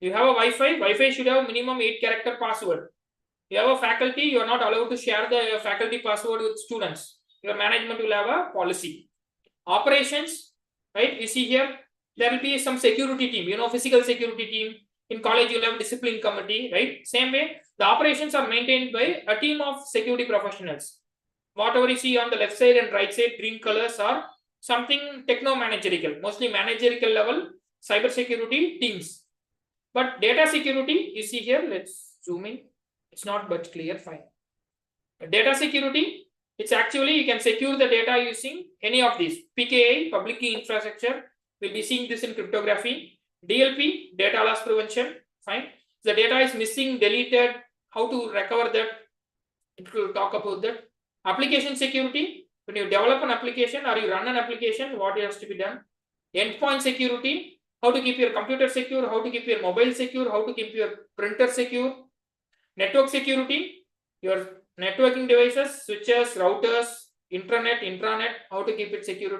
You have a Wi-Fi should have minimum 8-character password. You have a faculty, you are not allowed to share the faculty password with students. Your management will have a policy. Operations, right? You see here, there will be some security team, physical security team. In college, you'll have discipline committee, right? Same way, the operations are maintained by a team of security professionals. Whatever you see on the left side and right side, green colors are something techno-managerial, mostly managerial level, cyber security teams. But data security, you see here, let's zoom in. It's not but clear, fine. Data security, it's actually, you can secure the data using any of these. PKI, public key infrastructure, we'll be seeing this in cryptography. DLP, data loss prevention, fine. The data is missing, deleted, how to recover that, it will talk about that. Application security, when you develop an application or you run an application, what has to be done. Endpoint security, how to keep your computer secure, how to keep your mobile secure, how to keep your printer secure. Network security, your networking devices, switches, routers, intranet, how to keep it secure.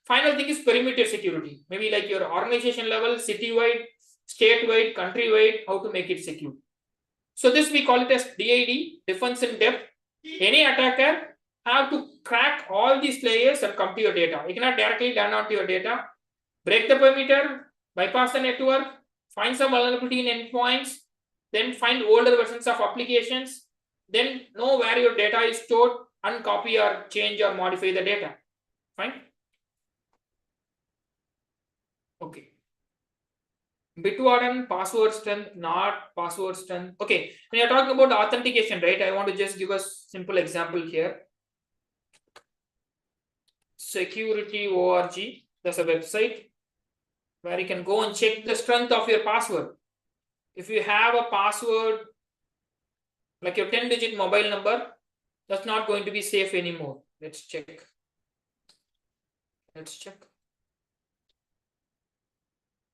Final thing is perimeter security, maybe like your organization level, citywide, statewide, countrywide, how to make it secure. So this we call it as DID, defense in depth. Any attacker have to crack all these layers and come to your data. You cannot directly land onto your data. Break the perimeter, bypass the network, find some vulnerability in endpoints, then find older versions of applications, then know where your data is stored, uncopy or change or modify the data. Fine. Okay. Bitwarden, password strength, not password strength. Okay, when you're talking about authentication, right? I want to just give a simple example here. Security org, there's a website where you can go and check the strength of your password. If you have a password like your 10-digit mobile number, that's not going to be safe anymore. Let's check. Let's check.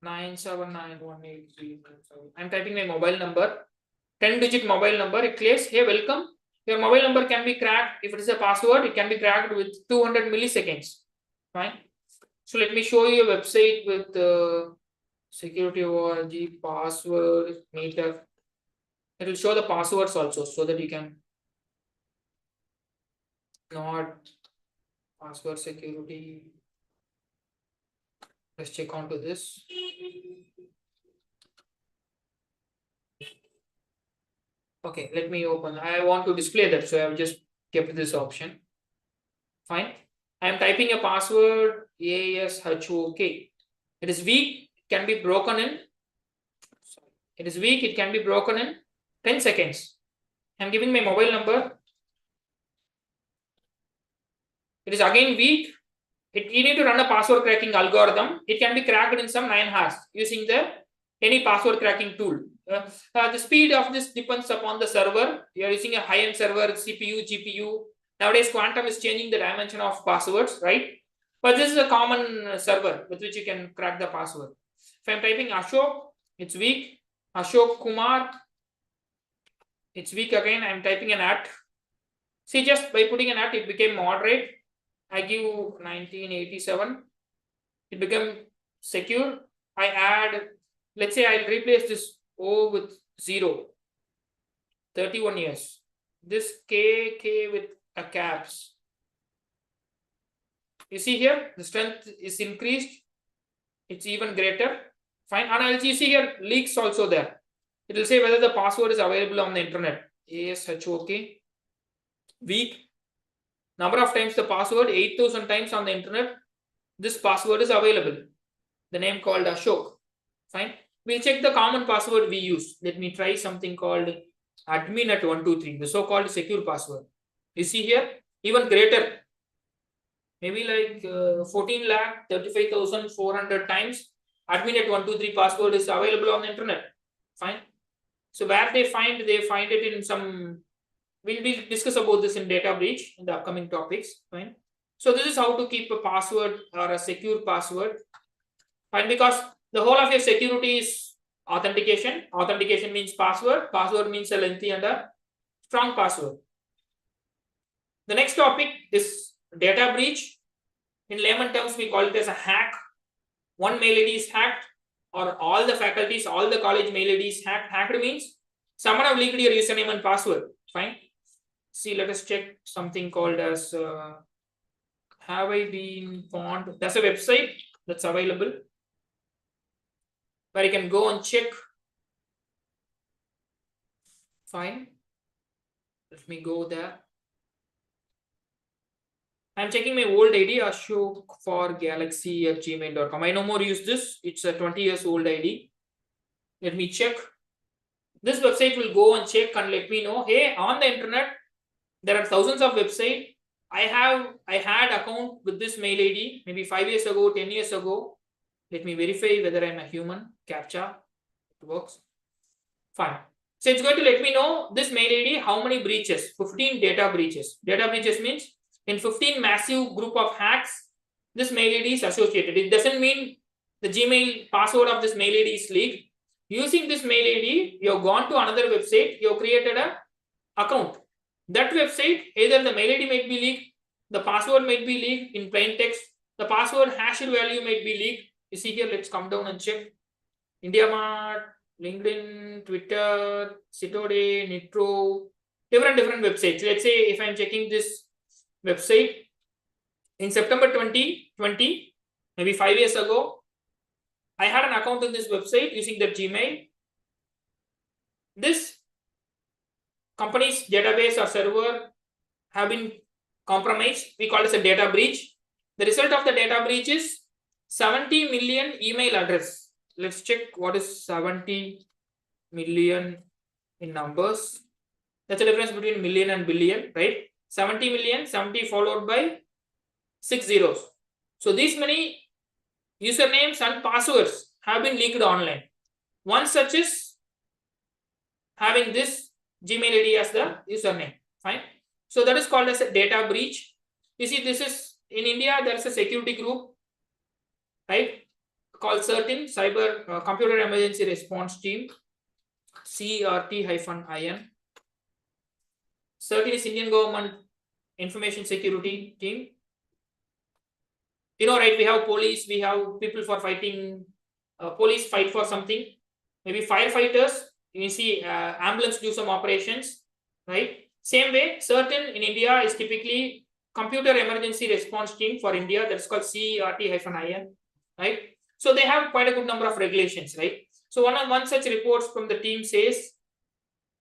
9791837. I'm typing my mobile number, 10-digit mobile number. It clears, hey, welcome. Your mobile number can be cracked. If it is a password, it can be cracked with 200 milliseconds. Fine. So let me show you a website with security org, password meter. It will show the passwords also so that you can not password security. Let's check onto this. Okay, let me open. I want to display that, so I have just kept this option. Fine. I am typing a password ASHOK. It is weak, it can be broken in. It is weak, it can be broken in 10 seconds. I am giving my mobile number. It is again weak. You need to run a password cracking algorithm. It can be cracked in some 9 hours using any password cracking tool. The speed of this depends upon the server. You are using a high-end server, CPU, GPU. Nowadays, quantum is changing the dimension of passwords, right? But this is a common server with which you can crack the password. If I'm typing Ashok, it's weak. Ashok Kumar, it's weak again. I'm typing an @ See, just by putting an @ it became moderate. I give 1987. It became secure. I add, let's say I'll replace this O with 0. 31 years. This K with a caps. You see here, the strength is increased. It's even greater. Fine. And you see here, leaks also there. It will say whether the password is available on the internet. ASHOK. Weak. Number of times the password, 8,000 times on the internet. This password is available. The name called Ashok. Fine. We'll check the common password we use. Let me try something called admin at 123, the so-called secure password. You see here, even greater. Maybe like 14,35,400 times admin at 123 password is available on the internet. Fine. So where they find it in some. We'll discuss about this in data breach in the upcoming topics. Fine. So this is how to keep a password or a secure password. Fine, because the whole of your security is authentication. Authentication means password. Password means a lengthy and a strong password. The next topic is data breach. In layman terms, we call it as a hack. One mail ID is hacked, or all the faculties, all the college mail ID is hacked. Hacked means someone have leaked your username and password. Fine. See, let us check something called as have I been pawned? That's a website that's available where you can go and check. Fine. Let me go there. I'm checking my old ID, Ashok for Galaxy at gmail.com. I no more use this. It's a 20 years old ID. Let me check. This website will go and check and let me know, hey, on the internet, there are thousands of websites. I had account with this mail ID maybe 5 years ago, 10 years ago. Let me verify whether I'm a human. CAPTCHA. It works. Fine. So it's going to let me know this mail ID, how many breaches? 15 data breaches. Data breaches means in 15 massive group of hacks, this mail ID is associated. It doesn't mean the Gmail password of this mail ID is leaked. Using this mail ID, you have gone to another website, you have created an account. That website, either the mail ID might be leaked, the password might be leaked in plain text, the password hashed value might be leaked. You see here, let's come down and check. IndiaMart, LinkedIn, Twitter, Citode, Nitro, different websites. Let's say if I'm checking this website in September 2020, maybe 5 years ago, I had an account in this website using their Gmail. This company's database or server have been compromised. We call this a data breach. The result of the data breach is 70 million email address. Let's check what is 70 million in numbers. That's the difference between million and billion, right? 70 million, 70 followed by 6 zeros. So these many usernames and passwords have been leaked online. One such is having this Gmail ID as the username. Fine. So that is called as a data breach. You see, this is in India, there is a security group, right, called CERTIN, Cyber Computer Emergency Response Team, CERT-IN. CERTIN is Indian Government Information Security Team. You know, right, we have police, we have people for fighting, police fight for something, maybe firefighters, you see ambulance do some operations, right? Same way, CERTIN in India is typically Computer Emergency Response Team for India, that's called CERT-IN, right? So they have quite a good number of regulations, right? So one such reports from the team says,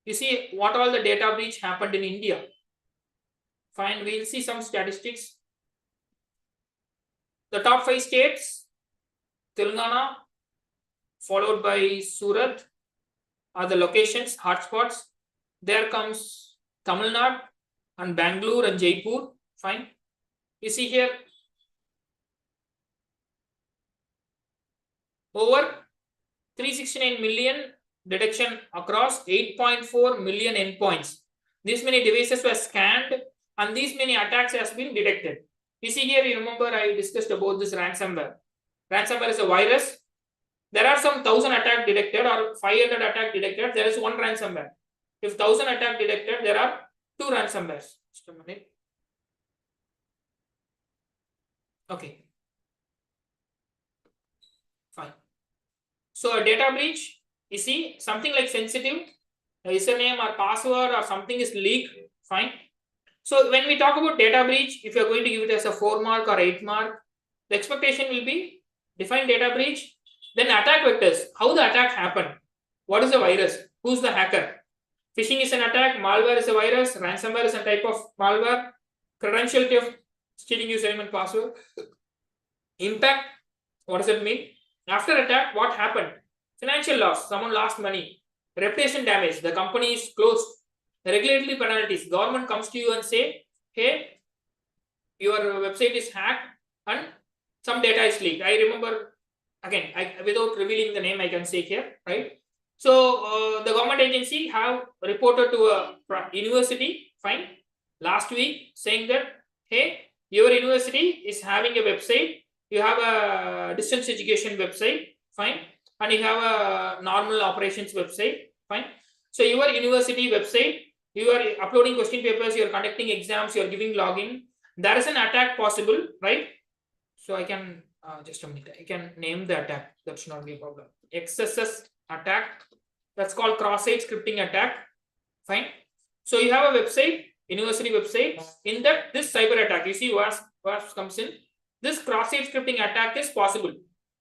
you see what all the data breach happened in India. Fine, we'll see some statistics. The top 5 states, Telangana, followed by Surat, are the locations, hotspots. There comes Tamil Nadu and Bangalore and Jaipur. Fine. You see here, over 369 million detection across 8.4 million endpoints. These many devices were scanned and these many attacks has been detected. You see here, you remember I discussed about this ransomware. Ransomware is a virus. There are some 1,000 attack detected or 500 attack detected. There is one ransomware. If 1,000 attack detected, there are 2 ransomwares. Just a minute. Okay. Fine. So a data breach, you see something like sensitive, a username or password or something is leaked. Fine. So when we talk about data breach, if you're going to give it as a 4 mark or 8 mark, the expectation will be define data breach, then attack vectors, how the attack happened, what is the virus, who's the hacker, phishing is an attack, malware is a virus, ransomware is a type of malware, credential theft, stealing username and password, impact, what does it mean, after attack, what happened, financial loss, someone lost money, reputation damage, the company is closed, regulatory penalties, government comes to you and say, hey, your website is hacked and some data is leaked. I remember, again, without revealing the name, I can say here, right? So the government agency have reported to a university, fine, last week saying that, hey, your university is having a website, you have a distance education website, fine, and you have a normal operations website, fine. So your university website, you are uploading question papers, you are conducting exams, you are giving login, there is an attack possible, right? So I can just a minute, I can name the attack, that should not be a problem. XSS attack, that's called cross-site scripting attack, fine. So you have a website, university website, in that this cyber attack, you see what comes in, this cross-site scripting attack is possible.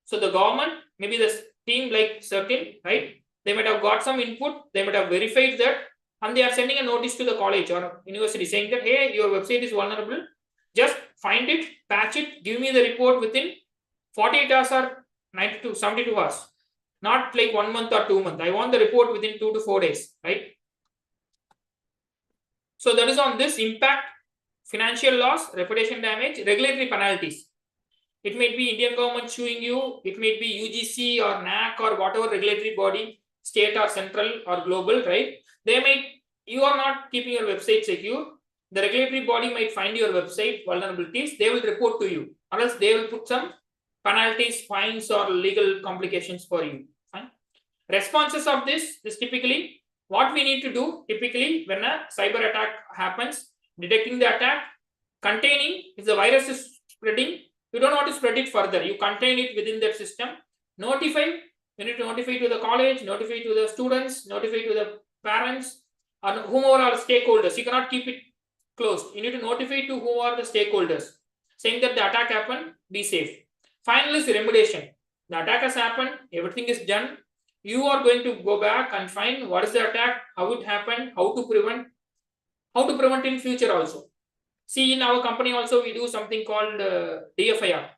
So the government, maybe the team like Circle, right, they might have got some input, they might have verified that, and they are sending a notice to the college or university saying that, hey, your website is vulnerable, just find it, patch it, give me the report within 48 hours or 90 to 72 hours. Not like 1 month or 2 months. I want the report within 2 to 4 days, right? So that is on this impact, financial loss, reputation damage, regulatory penalties. It may be Indian government suing you, it may be UGC or NAC or whatever regulatory body, state or central or global, right? They might, you are not keeping your website secure. The regulatory body might find your website vulnerabilities, they will report to you, or else they will put some penalties, fines, or legal complications for you. Fine. Responses of this typically what we need to do typically when a cyber attack happens, detecting the attack, containing, if the virus is spreading, you don't want to spread it further, you contain it within that system, notify, you need to notify to the college, notify to the students, notify to the parents, or whomever are stakeholders. You cannot keep it closed. You need to notify to who are the stakeholders, saying that the attack happened, be safe. Final is remediation. The attack has happened, everything is done. You are going to go back and find what is the attack, how it happened, how to prevent in future also. See, in our company also we do something called DFIR,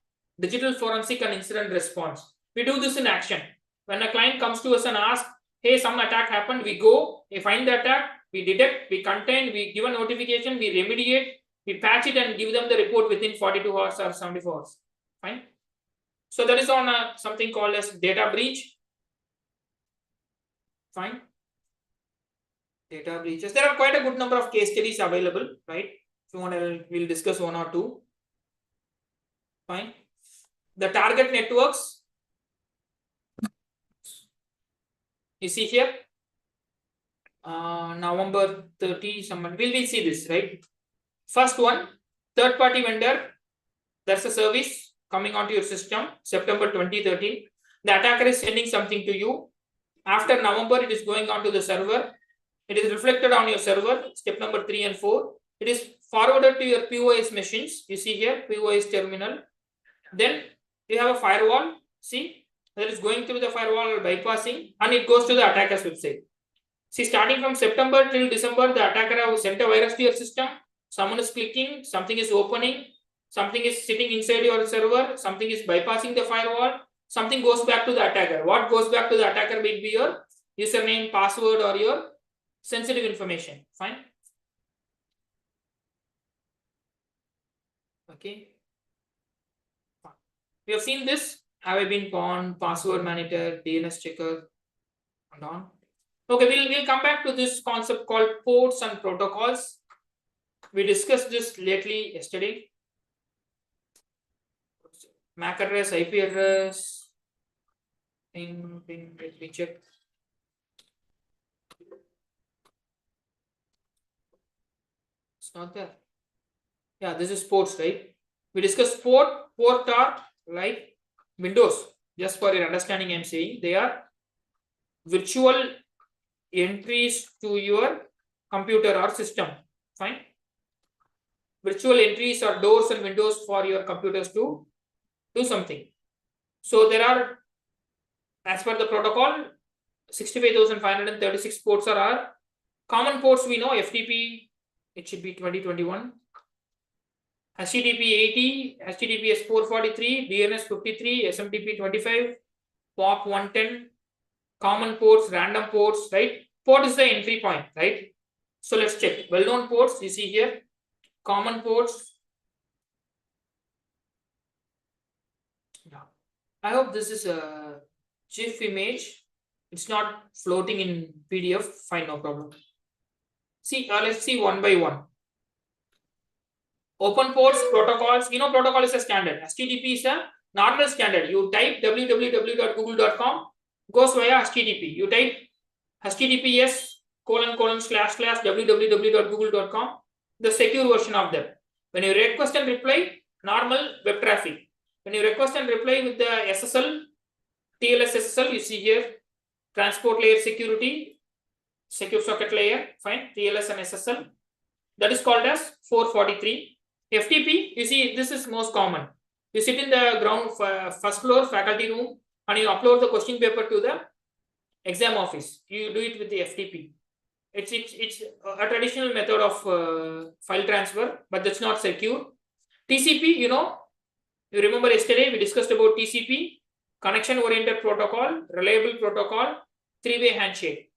Digital Forensic and Incident Response. We do this in action. When a client comes to us and asks, hey, some attack happened, we go, we find the attack, we detect, we contain, we give a notification, we remediate, we patch it and give them the report within 42 hours or 74 hours. Fine. So that is on something called as data breach. Fine. Data breaches. There are quite a good number of case studies available, right? If you want, we'll discuss one or two. Fine. The target networks. You see here. November 30, someone will see this, right? First one, third party vendor. That's a service coming onto your system, September 2013. The attacker is sending something to you. After November, it is going onto the server. It is reflected on your server, step number 3 and 4. It is forwarded to your POS machines. You see here, POS terminal. Then you have a firewall. See, that is going through the firewall or bypassing, and it goes to the attacker's website. See, starting from September till December, the attacker has sent a virus to your system. Someone is clicking, something is opening, something is sitting inside your server, something is bypassing the firewall, something goes back to the attacker. What goes back to the attacker may be your username, password, or your sensitive information. Fine. Okay. We have seen this. Have I been pawned, password monitor, DNS checker, and on. Okay, we'll come back to this concept called ports and protocols. We discussed this lately yesterday. MAC address, IP address. Let me check. It's not there. Yeah, this is ports, right? We discussed port are like Windows. Just for your understanding, I'm saying they are virtual entries to your computer or system. Fine. virtual entries or doors and windows for your computers to do something. So there are, as per the protocol, 65,536 ports are common ports. We know FTP, it should be 2021. HTTP 80, HTTPS 443, DNS 53, SMTP 25, POP 110, common ports, random ports, right? Port is the entry point, right? So let's check. Well-known ports, you see here, common ports. Yeah. I hope this is a GIF image. It's not floating in PDF. Fine, no problem. See, let's see one by one. Open ports, protocols. You know, protocol is a standard. HTTP is a normal standard. You type www.google.com, goes via HTTP. You type https://www.google.com, the secure version of that. When you request and reply, normal web traffic. When you request and reply with the SSL, TLS SSL, you see here, transport layer security, secure socket layer, fine, TLS and SSL. That is called as 443. FTP, you see, this is most common. You sit in the ground first floor faculty room and you upload the question paper to the exam office. You do it with the FTP. It's a traditional method of file transfer, but that's not secure. TCP, you know, you remember yesterday we discussed about TCP, connection oriented protocol, reliable protocol, three-way handshake.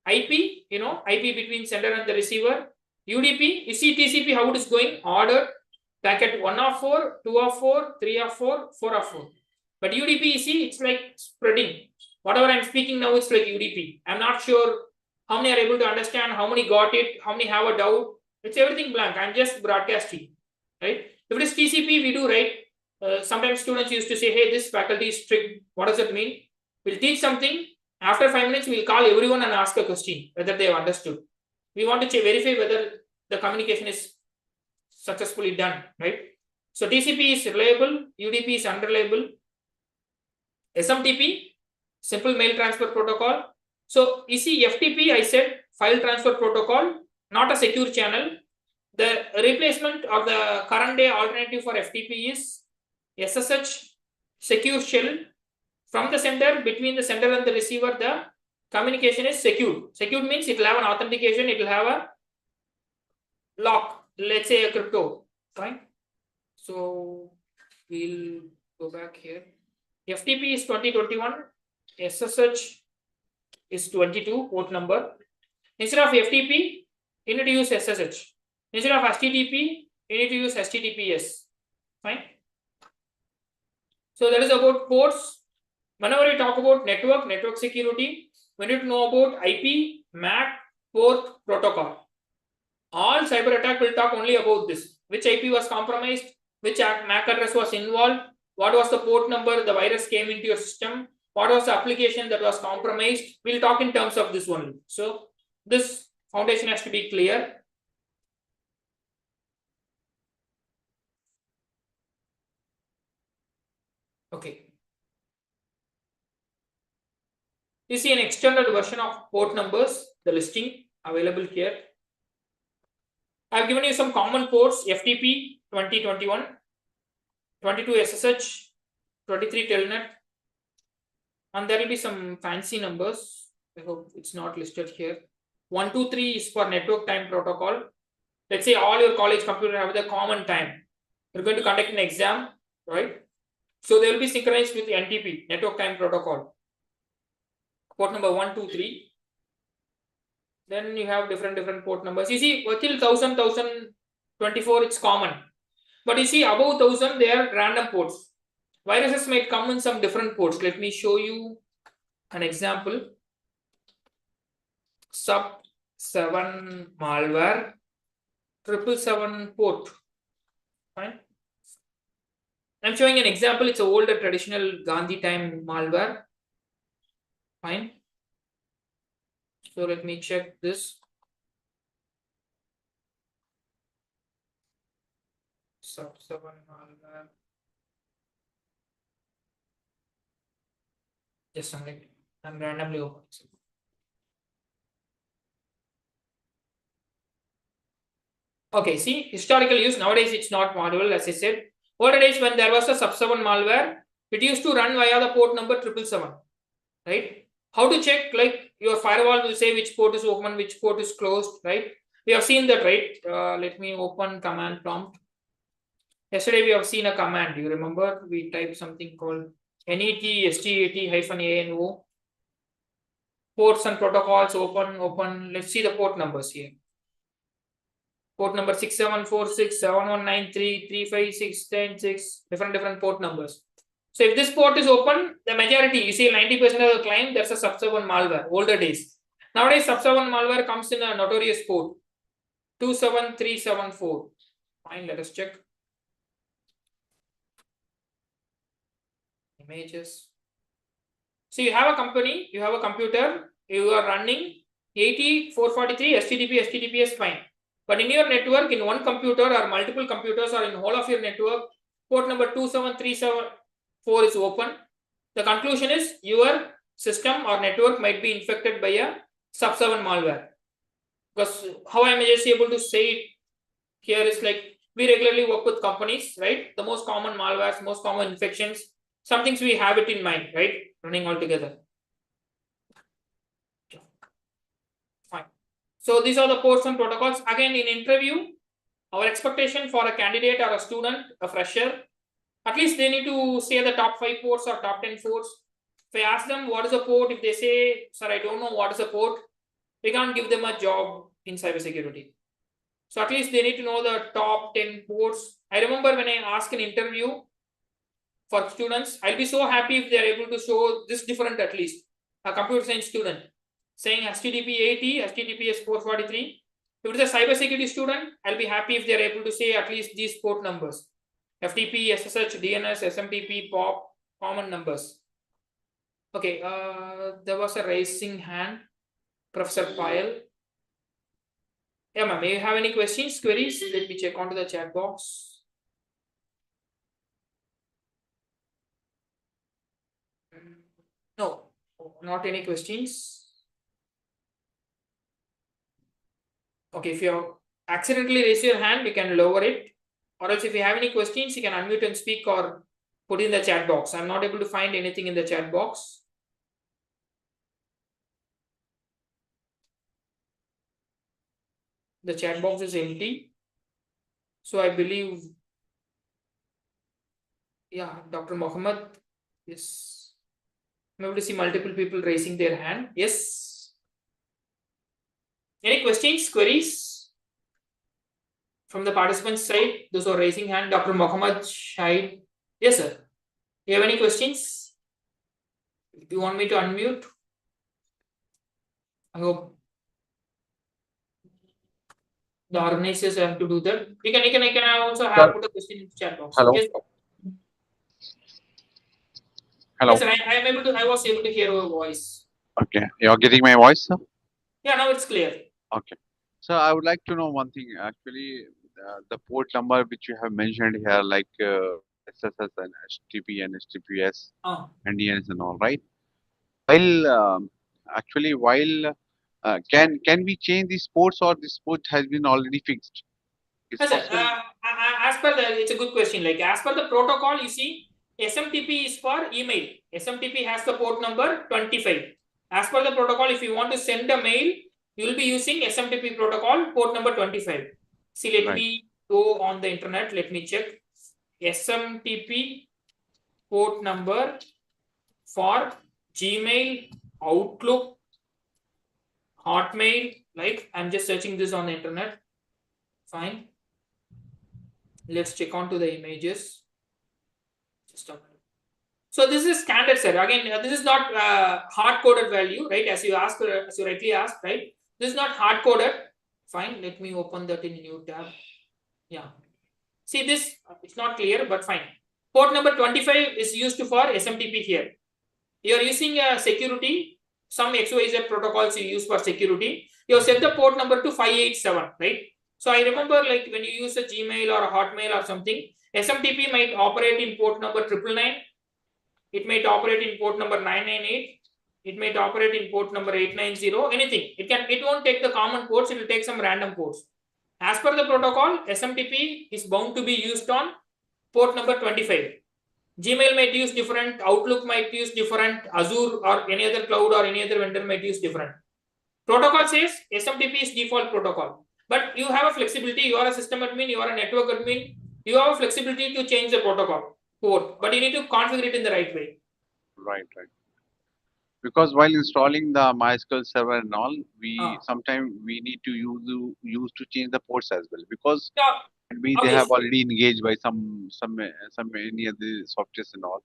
IP, you know, IP between sender and the receiver. UDP, you see TCP how it is going, ordered, packet 1 of 4, 2 of 4, 3 of 4, 4 of 4. But UDP, you see, it's like spreading. Whatever I'm speaking now, it's like UDP. I'm not sure how many are able to understand, how many got it, how many have a doubt. It's everything blank. I'm just broadcasting, right? If it is TCP, we do right. Sometimes students used to say, hey, this faculty is strict. What does it mean? We'll teach something. After 5 minutes, we'll call everyone and ask a question, whether they have understood. We want to verify whether the communication is successfully done, right? So TCP is reliable, UDP is unreliable. SMTP, simple mail transfer protocol. So you see FTP, I said file transfer protocol, not a secure channel. The replacement or the current day alternative for FTP is SSH, secure shell. From the sender, between the sender and the receiver, the communication is secure. Secure means it will have an authentication, it will have a lock, let's say a crypto, fine. So we'll go back here. FTP is 2021, SSH is 22 port number. Instead of FTP, you need to use SSH. Instead of HTTP, you need to use HTTPS, fine. So that is about ports. Whenever we talk about network security, we need to know about IP, MAC, port, protocol. All cyber attack will talk only about this. Which IP was compromised, which MAC address was involved, what was the port number the virus came into your system, what was the application that was compromised. We'll talk in terms of this only. So this foundation has to be clear. Okay. You see an extended version of port numbers, the listing available here. I have given you some common ports: FTP 2021, 22 SSH, 23 Telnet, and there will be some fancy numbers. I hope it's not listed here. 123 is for network time protocol. Let's say all your college computers have the common time. You're going to conduct an exam, right? So they will be synchronized with the NTP, network time protocol. Port number 123. Then you have different port numbers. You see, till 1000, 1024, it's common. But you see, above 1000, they are random ports. Viruses might come in some different ports. Let me show you an example. Sub7 malware, 777 port. Fine. I'm showing an example. It's an older traditional Gandhi time malware. Fine. So let me check this. Sub7 malware. Just a minute. I'm randomly opening. Okay, see, historical use, nowadays it's not possible, as I said. Older days when there was a sub7 malware, it used to run via the port number 777, right? How to check, like your firewall will say which port is open, which port is closed, right? We have seen that, right? Let me open command prompt. Yesterday we have seen a command, you remember? We typed something called net stat-ano. Ports and protocols, open. Let's see the port numbers here. Port number 6746, 7193, 356, 106, different port numbers. So if this port is open, the majority, you see 90% of the client, there's a sub7 malware, older days. Nowadays, sub7 malware comes in a notorious port, 27374. Fine, let us check. Images. So you have a company, you have a computer, you are running 80/443 HTTPS, fine. But in your network, in one computer or multiple computers or in whole of your network, port number 27374 is open. The conclusion is your system or network might be infected by a sub7 malware. Because how I am just able to say it here is like we regularly work with companies, right? The most common malwares, most common infections, some things we have it in mind, right? Running all together. Fine. So these are the ports and protocols. Again, in interview, our expectation for a candidate or a student, a fresher, at least they need to say the top 5 ports or top 10 ports. If I ask them what is a port, if they say, sir, I don't know what is a port, we can't give them a job in cybersecurity. So at least they need to know the top 10 ports. I remember when I asked an interview for students, I'll be so happy if they're able to show this different at least. A computer science student saying HTTP 80, HTTPS 443. If it's a cybersecurity student, I'll be happy if they're able to say at least these port numbers. FDP, SSH, DNS, SMTP, POP, common numbers. Okay, there was a raising hand. Professor Payal. Yeah, ma'am, may you have any questions, queries? Let me check onto the chat box. No, not any questions. Okay, if you accidentally raise your hand, you can lower it. Or else if you have any questions, you can unmute and speak or put in the chat box. I'm not able to find anything in the chat box. The chat box is empty. So I believe, yeah, Dr. Mohammed, yes. I'm able to see multiple people raising their hand. Yes. Any questions, queries from the participants side? Those who are raising hand, Dr. Mohammed Shahid. Yes, sir. You have any questions? Do you want me to unmute? I hope the organizers have to do that. You can also have put a question in the chat box.
Hello.
Yes.
Hello.
Yes, sir. I was able to hear your voice.
Okay. You're getting my voice, sir?
Yeah, now it's clear.
Okay. So I would like to know one thing. Actually, the port number which you have mentioned here, like SSS and HTTP and HTTPS and DNS and all, right? While can we change these ports, or this port has been already fixed?
Yes, sir. As per the, it's a good question. Like as per the protocol, you see, SMTP is for email. SMTP has the port number 25. As per the protocol, if you want to send a mail, you will be using SMTP protocol port number 25. See, let me go on the internet. Let me check. SMTP port number for Gmail, Outlook, Hotmail. Like I'm just searching this on the internet. Fine. Let's check onto the images. Just a minute. So this is standard set. Again, this is not hard-coded value, right? As you asked, as you rightly asked, right? This is not hard-coded. Fine. Let me open that in a new tab. Yeah. See this, it's not clear, but fine. Port number 25 is used for SMTP here. You are using a security, some XYZ protocols you use for security. You have set the port number to 587, right? So I remember like when you use a Gmail or a Hotmail or something, SMTP might operate in port number 999. It might operate in port number 998. It might operate in port number 890, anything. It won't take the common ports, it will take some random ports. As per the protocol, SMTP is bound to be used on port number 25. Gmail might use different, Outlook might use different, Azure or any other cloud or any other vendor might use different. Protocol says SMTP is default protocol, but you have a flexibility. You are a system admin, you are a network admin, you have a flexibility to change the protocol port, but you need to configure it in the right way.
Right. Because while installing the MySQL server and all, we sometimes we need to use to change the ports as well, because they have already engaged by some any of the softwares and all.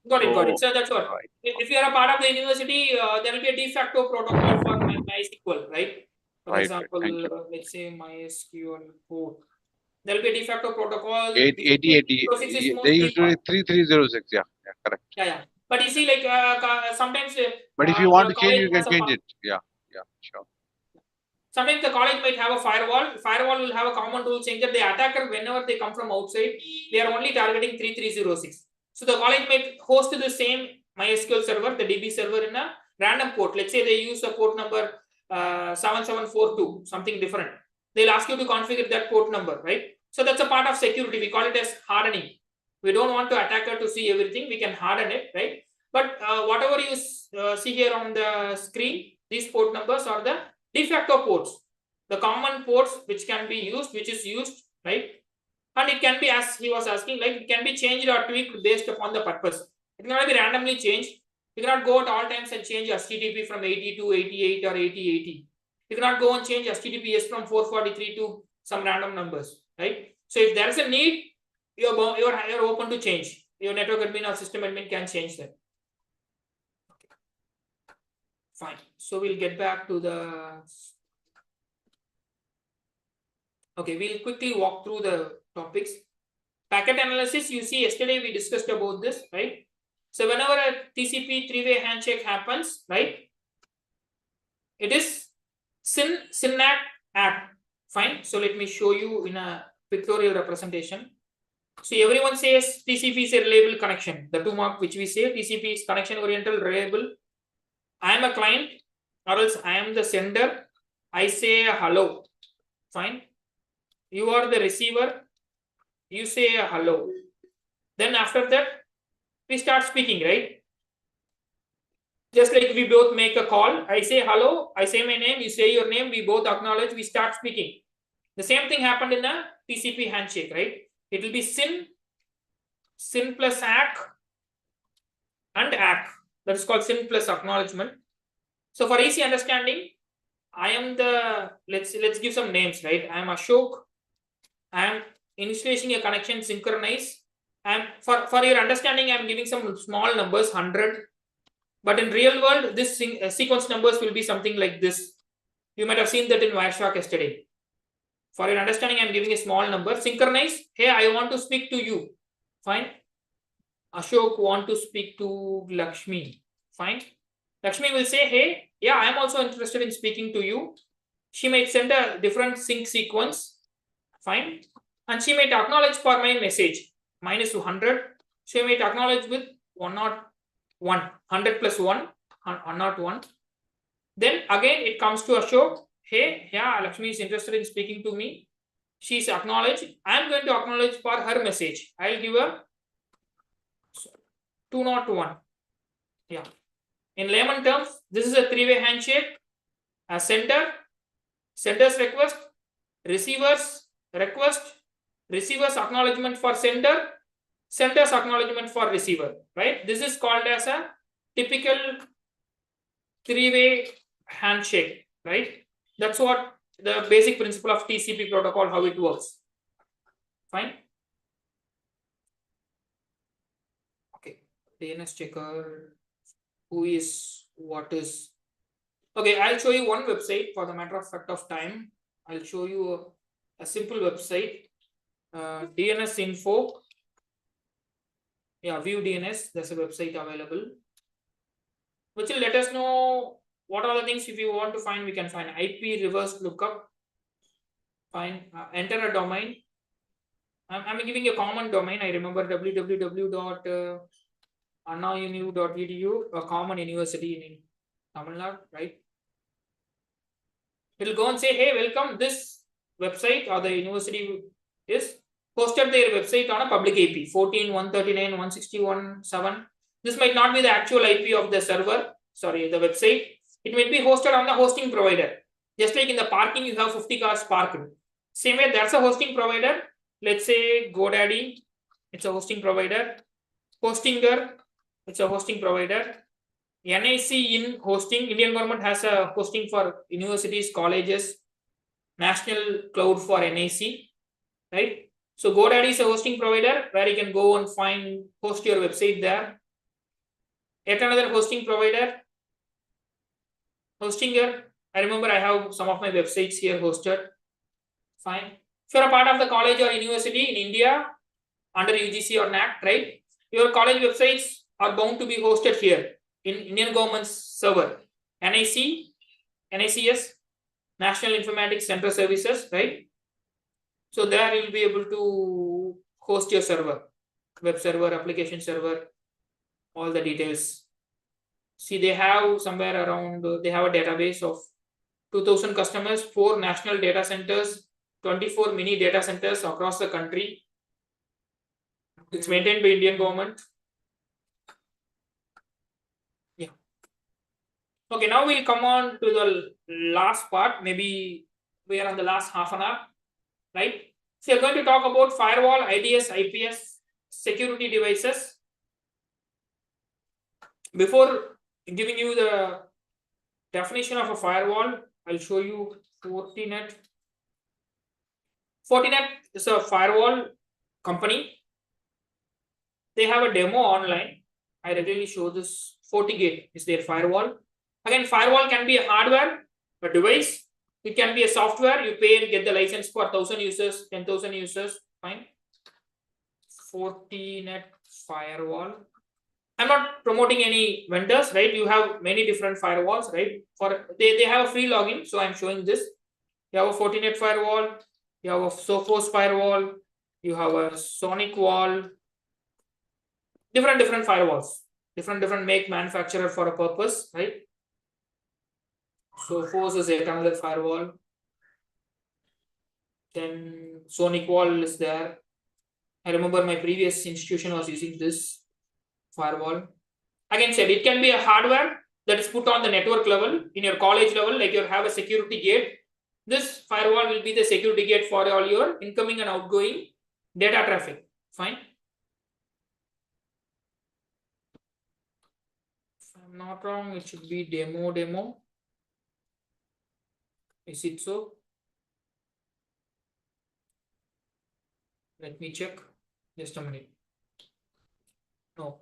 Got it. So that's what. Right. If you are a part of the university, there will be a de facto protocol for MySQL, right? For example, let's say MySQL port. There will be a de facto protocol.
8080. They used to 3306. Yeah, correct.
Yeah. But you see, like sometimes.
But if you want to change, you can change it. Yeah, sure.
Sometimes the college might have a firewall. Firewall will have a common rule saying that the attacker, whenever they come from outside, they are only targeting 3306. So the college might host the same MySQL server, the DB server, in a random port. Let's say they use a port number 7742, something different. They'll ask you to configure that port number, right? So that's a part of security. We call it as hardening. We don't want the attacker to see everything. We can harden it, right? But whatever you see here on the screen, these port numbers are the de facto ports, the common ports which can be used, which is used, right? And it can be, as he was asking, like it can be changed or tweaked based upon the purpose. It cannot be randomly changed. You cannot go at all times and change HTTP from 80 to 88 or 8080. You cannot go and change HTTPS from 443 to some random numbers, right? So if there is a need, you're open to change. Your network admin or system admin can change that. Fine. So we'll get back to the. Okay, we'll quickly walk through the topics. Packet analysis, you see, yesterday we discussed about this, right? So whenever a TCP three-way handshake happens, right, it is SYN ACK. Fine. So let me show you in a pictorial representation. So everyone says TCP is a reliable connection. The 2 mark which we say TCP is connection oriented, reliable. I am a client or else I am the sender. I say hello. Fine. You are the receiver. You say hello. Then after that, we start speaking, right? Just like we both make a call. I say hello. I say my name. You say your name. We both acknowledge. We start speaking. The same thing happened in a TCP handshake, right? It will be SYN plus ACK and ACK. That is called SYN plus acknowledgement. So for easy understanding, I am the, let's give some names, right? I am Ashok. I am initiating a connection, synchronize. And for your understanding, I am giving some small numbers, 100. But in real world, this sequence numbers will be something like this. You might have seen that in Wireshark yesterday. For your understanding, I am giving a small number. Synchronize. Hey, I want to speak to you. Fine. Ashok want to speak to Lakshmi. Fine. Lakshmi will say, hey, yeah, I am also interested in speaking to you. She might send a different sync sequence. Fine. And she might acknowledge for my message. Minus 100. She might acknowledge with 101. 100 plus 1. 101. Then again, it comes to Ashok. Hey, yeah, Lakshmi is interested in speaking to me. She is acknowledged. I am going to acknowledge for her message. I'll give her 201. Yeah. In layman terms, this is a three-way handshake. A sender's request, receiver's request, receiver's acknowledgement for sender, sender's acknowledgement for receiver, right? This is called as a typical three-way handshake, right? That's what the basic principle of TCP protocol, how it works. Fine. Okay. DNS checker. Who is, what is. Okay, I'll show you one website for the matter of fact of time. I'll show you a simple website. DNS info. Yeah, view DNS. There's a website available, which will let us know what are the things. If you want to find, we can find IP reverse lookup. Fine. Enter a domain. I'm giving a common domain. I remember www.annauniv.edu, a common university in Tamil Nadu, right? It will go and say, hey, welcome. This website or the university is hosted their website on a public IP 14.139.161.7. This might not be the actual IP of the server, sorry, the website. It might be hosted on the hosting provider. Just like in the parking, you have 50 cars parked. Same way, that's a hosting provider. Let's say GoDaddy, it's a hosting provider. Hostinger, it's a hosting provider. NIC in hosting, Indian government has a hosting for universities, colleges, national cloud for NIC, right? So GoDaddy is a hosting provider where you can go and host your website there. Yet another hosting provider, Hostinger. I remember I have some of my websites here hosted. Fine. If you're a part of the college or university in India under UGC or NAC, right? Your college websites are bound to be hosted here in Indian government's server. NIC, NICS, National Informatics Center Services, right? So there you'll be able to host your server, web server, application server, all the details. See, they have somewhere around, they have a database of 2000 customers, 4 national data centers, 24 mini data centers across the country. It's maintained by Indian government. Yeah. Okay, now we'll come on to the last part. Maybe we are on the last half an hour, right? So you're going to talk about firewall, IDS, IPS, security devices. Before giving you the definition of a firewall, I'll show you Fortinet. Fortinet is a firewall company. They have a demo online. I regularly show this. FortiGate is their firewall. Again, firewall can be a hardware, a device. It can be a software. You pay and get the license for 1,000 users, 10,000 users. Fine. Fortinet firewall. I'm not promoting any vendors, right? You have many different firewalls, right? They have a free login, so I'm showing this. You have a Fortinet firewall. You have a Sophos firewall. You have a Sonic wall. Different firewalls, different make manufacturer for a purpose, right? So Sophos is yet another firewall. Then Sonic wall is there. I remember my previous institution was using this firewall. Again said, it can be a hardware that is put on the network level in your college level, like you have a security gate. This firewall will be the security gate for all your incoming and outgoing data traffic. Fine. I'm not wrong, it should be demo. Is it so? Let me check. Just a minute. No.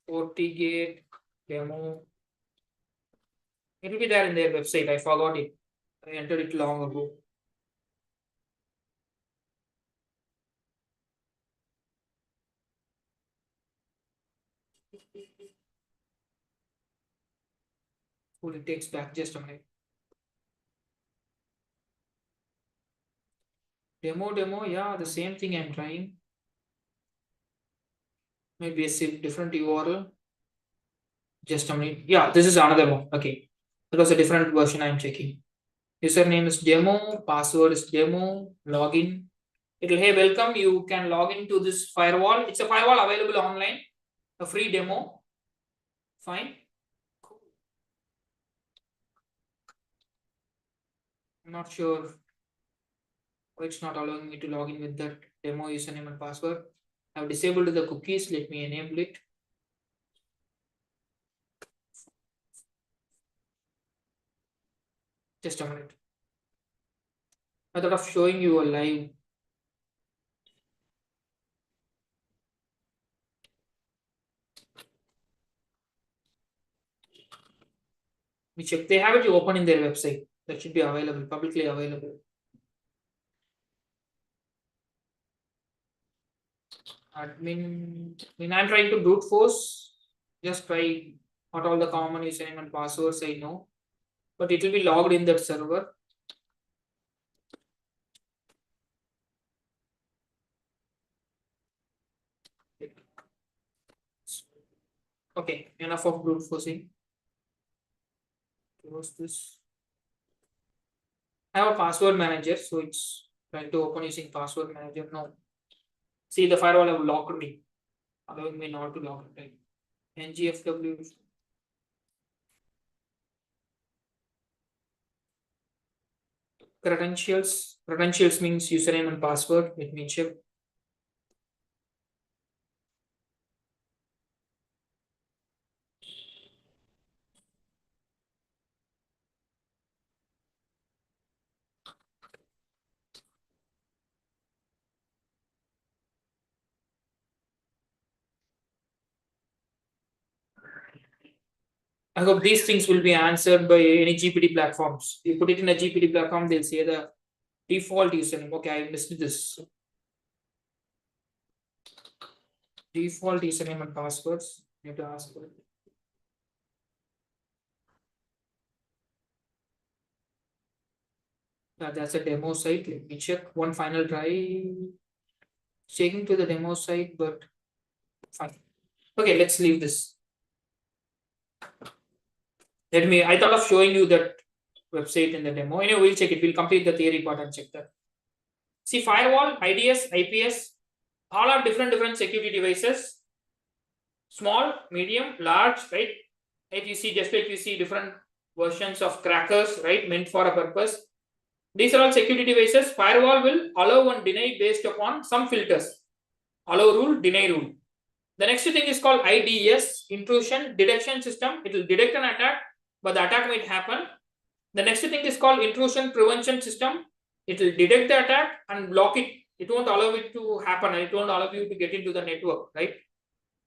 FortiGate demo. It will be there in their website. I forgot it. I entered it long ago. It takes back just a minute. Demo, yeah, the same thing I'm trying. Maybe a different URL. Just a minute. Yeah, this is another one. Okay. It was a different version I'm checking. Username is demo, password is demo, login. It will, hey, welcome. You can log into this firewall. It's a firewall available online, a free demo. Fine. Cool. I'm not sure why it's not allowing me to log in with that demo username and password. I've disabled the cookies. Let me enable it. Just a minute. I thought of showing you a live. We check. They have it open in their website. That should be available, publicly available. Admin. I'm trying to brute force. Just try not all the common username and passwords I know, but it will be logged in that server. Okay, enough of brute forcing. Close this. I have a password manager, so it's trying to open using password manager. No. See, the firewall have locked me, allowing me not to log it. Right? NGFW. Credentials. Credentials means username and password. Let me check. I hope these things will be answered by any GPT platforms. You put it in a GPT platform, they'll say the default username. Okay, I missed this. Default username and passwords. You have to ask for it. That's a demo site. Let me check one final try. Checking to the demo site, but fine. Okay, let's leave this. I thought of showing you that website in the demo. Anyway, we'll check it. We'll complete the theory part and check that. See, firewall, IDS, IPS, all are different security devices. Small, medium, large, right? You see, just like you see different versions of crackers, right? Meant for a purpose. These are all security devices. Firewall will allow and deny based upon some filters. Allow rule, deny rule. The next thing is called IDS, intrusion detection system. It will detect an attack, but the attack might happen. The next thing is called intrusion prevention system. It will detect the attack and block it. It won't allow it to happen, and it won't allow you to get into the network, right?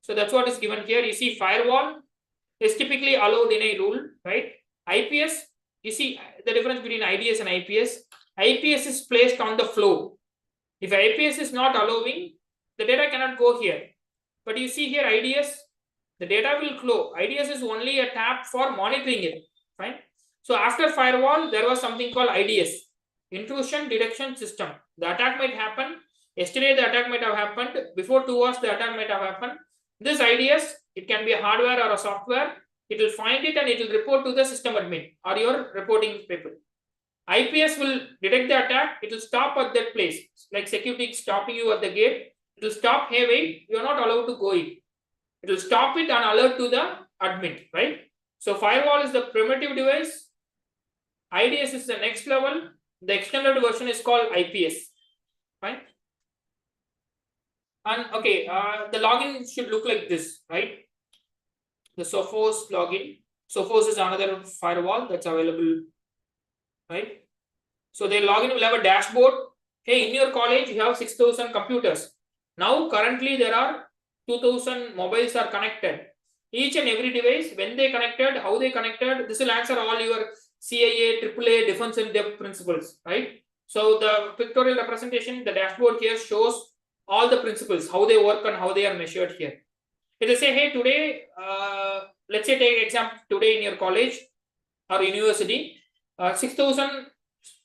So that's what is given here. You see, firewall is typically allow deny rule, right? IPS, you see the difference between IDS and IPS. IPS is placed on the flow. If IPS is not allowing, the data cannot go here. But you see here IDS, the data will flow. IDS is only a tab for monitoring it, fine? So after firewall, there was something called IDS, intrusion detection system. The attack might happen. Yesterday, the attack might have happened. Before 2 hours, the attack might have happened. This IDS, it can be a hardware or a software. It will find it and it will report to the system admin or your reporting people. IPS will detect the attack. It will stop at that place. Like security stopping you at the gate. It will stop. Hey, wait, you are not allowed to go in. It will stop it and alert to the admin, right? So firewall is the primitive device. IDS is the next level. The extended version is called IPS, fine? And okay, the login should look like this, right? The Sophos login. Sophos is another firewall that's available, right? So their login will have a dashboard. Hey, in your college, you have 6,000 computers. Now, currently, there are 2,000 mobiles are connected. Each and every device, when they connected, how they connected, this will answer all your CIA, AAA, defense in depth principles, right? So the pictorial representation, the dashboard here shows all the principles, how they work and how they are measured here. It will say, hey, today, let's say take example today in your college or university, 6,000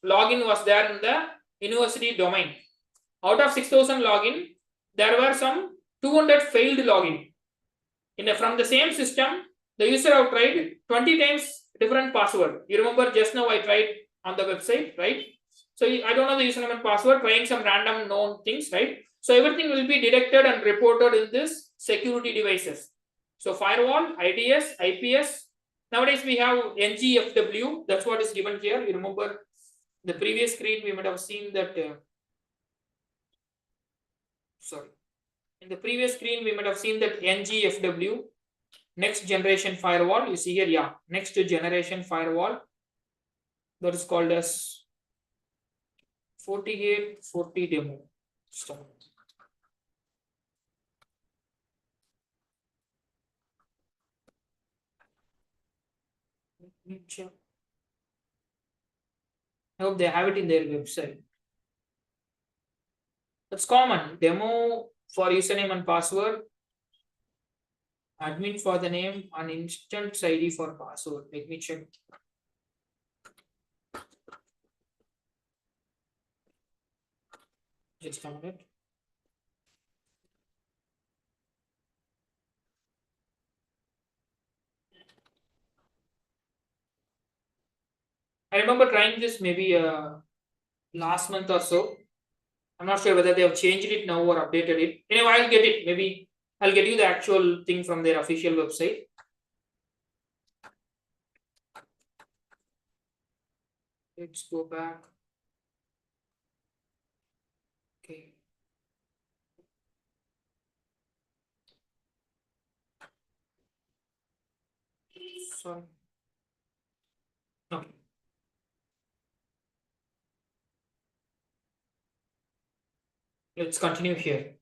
login was there in the university domain. Out of 6,000 login, there were some 200 failed login. From the same system, the user have tried 20 times different password. You remember just now I tried on the website, right? So I don't know the username and password, trying some random known things, right? So everything will be detected and reported in this security devices. So firewall, IDS, IPS. Nowadays we have NGFW. That's what is given here. You remember the previous screen, we might have seen that. Sorry. In the previous screen, we might have seen that NGFW, next generation firewall. You see here, yeah, next generation firewall. That is called as 4840 demo. So, I hope they have it in their website. That's common. Demo for username and password. Admin for the name and instance ID for password. Let me check. Just a minute. I remember trying this maybe last month or so. I'm not sure whether they have changed it now or updated it. Anyway, I'll get it. Maybe I'll get you the actual thing from their official website. Let's go back. Okay. Sorry. Okay. Let's continue here.